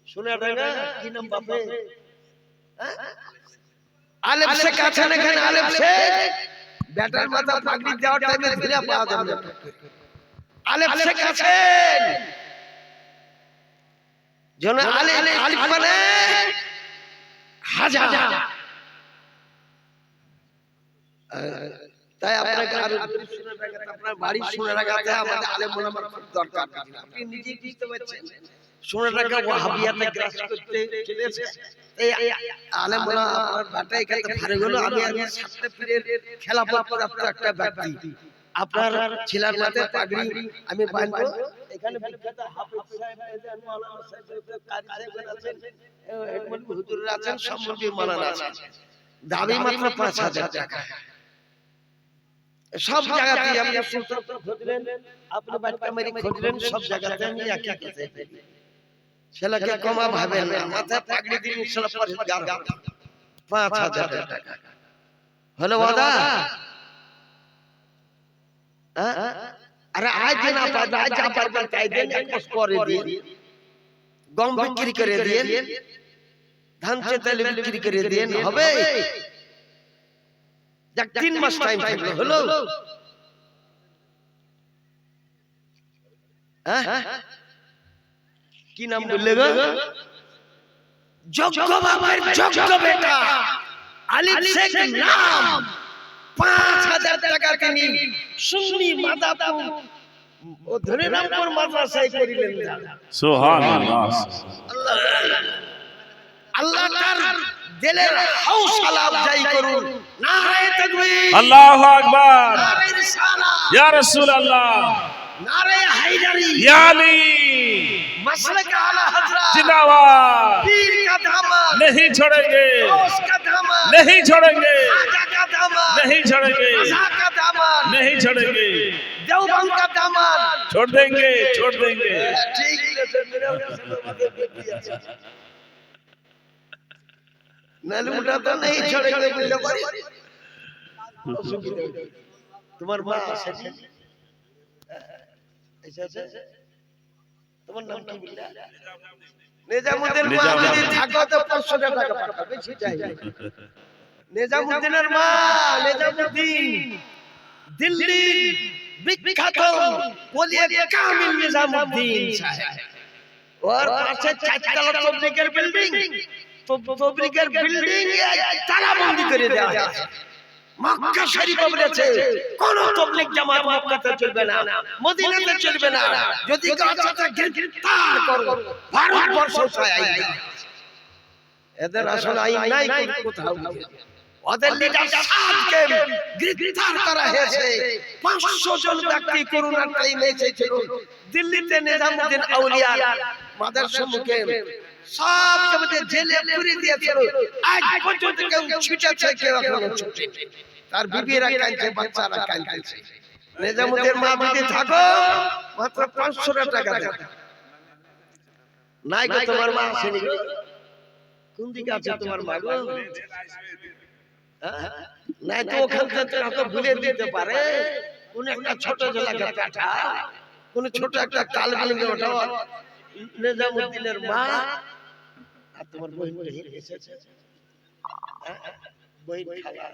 সোনাডাঙ্গা। কি নাম বাপে? আলেপ শেখ আছেন এখানে? আলেপ শেখ ব্যাটার মাথা পাগড়ি দেওয়ার টাইমে ধরে পাওয়া যাবে না। আলেপ শেখ আছেন? জন আলিফ মানে হাজার। তাই আপনাকে আরো আপনার বাড়ি সোনাডাঙ্গাতে আমাদের আলেম ওলামার খুব দরকার। আপনি নিজেই বুঝতে পারছেন সোনাডাঙ্গা ওয়াহাবিয়াতে গ্রাস করতে চলেছে। এই আলেম ওলামা আপনার বাটা এখানে ভারে গেল। আমি সাতটা পীরের খেলাফত প্রাপ্ত একটা ব্যক্তি। আপনার ছেলের মাথায় পাগড়ি আমি বাঁধবো। এখানে বিখ্যাত হাফেজ সাহেব আছেন, মাওলানা সাহেব কাজী সাহেব আছেন, হেডমাস্টার হুজুর আছেন, সব মুরব্বি মাওলানা আছেন। দাবি মাত্র ৫,০০০ টাকা। সব জায়গাতে আপনি সুলতান খুঁজলেন, আপনি বাটকামারি খুঁজলেন, সব জায়গাতে আমি একই কথা বলি। ছেলেকে কমা ভাবেন না, মাথায় পাগড়ি দিন ইনশাআল্লাহ পরেজগার হবে। ৫,০০০ টাকা হলো ওয়াদা? আরে আজ না পারবে, আজ যা পারবেন তাই দেন, এক মাস পরে দিন। গম বিক্রি করে দিন, ধান চাল বিক্রি করে দিন, হবে? ৩ মাস টাইম থাকলো, হলো? কি নাম বললে গো? যোগ্য বাবার যোগ্য বেটা আলিফ শেখ নাম। ৫,০০০ টাকা তিনি সুন্নি মাদাপুর ও ধনেরামপুর মাদ্রাসায় করিলেন। সুবহানাল্লাহ। আল্লাহ তার দিলের হৌসলা আফজাই করুন। নারে তাকবীর, আল্লাহু আকবার, নারে রিসালাত, ইয়া রাসূলুল্লাহ, नारे हैदरी, या अली, मसलक आला हजरत जिंदाबाद, पीर का दामन नहीं छोड़ेंगे, गौस का दामन नहीं छोड़ेंगे, खाजा का दामन नहीं छोड़ेंगे, रज़ा का दामन नहीं छोड़ेंगे, देवबंद का दामन छोड़ देंगे, छोड़ देंगे। ठीक है मेरा नलमुटा तो नहीं छोड़ेंगे बोले बड़ी तुम्हार मां আছে তোমার নাম কি বললা? নিজামউদ্দিন মা যদি থাকো তো 500 টাকা পাঠাবে, বেশি চাই না। নিজামউদ্দিনের মা নিজামউদ্দিন দিল্লির বিখ্যাত ওলিয়ে কামিল নিজামউদ্দিন সাহেব। ওর পাশে 4 তলা তবলিগের বিল্ডিং, তবলিগের বিল্ডিং তালাবন্দি করে দেওয়া হয়েছে। মক্কা শরীফে বলেছে কোন তবলিগ জামাত মক্কাতে চলবে না, মদিনাতে চলবে না। যদি গাছটা গ্রেফতার করো ভারতবর্ষ ছায় আইন। এদের আসলে আইন নাই কোথাও। ওদের লিডার সাদকে গ্রেফতার করা হয়েছে। 500 জন ব্যক্তি করোনার টাইমে এসেছিল দিল্লিতে নিজামউদ্দিন আউলিয়া মাদ্রাসার সম্মুখে। সবকে মধ্যে জেলে পুরে দিয়েছিল। আজ পর্যন্ত কেউ ছুটেছে, কেউ এখনো ছুটে। তার বিবিরা কাঁদছে, বাচ্চারা কাঁদছে। নিজামউদ্দিন মা যদি থাকো মাত্র 500 টাকা দাও। নাই গো তোমার মা আসেনি গো? কোন দিকে আছে তোমার মা গো? নাই তো ওখান থেকে হয়তো ভুলে দিতে পারে। কোন একটা ছোট জেলাকে পাঠা, কোন ছোট একটা কালবিলকে ওঠাও। নিজামউদ্দিনের মা আর তোমার বহিন এসেছে, বহিন খালা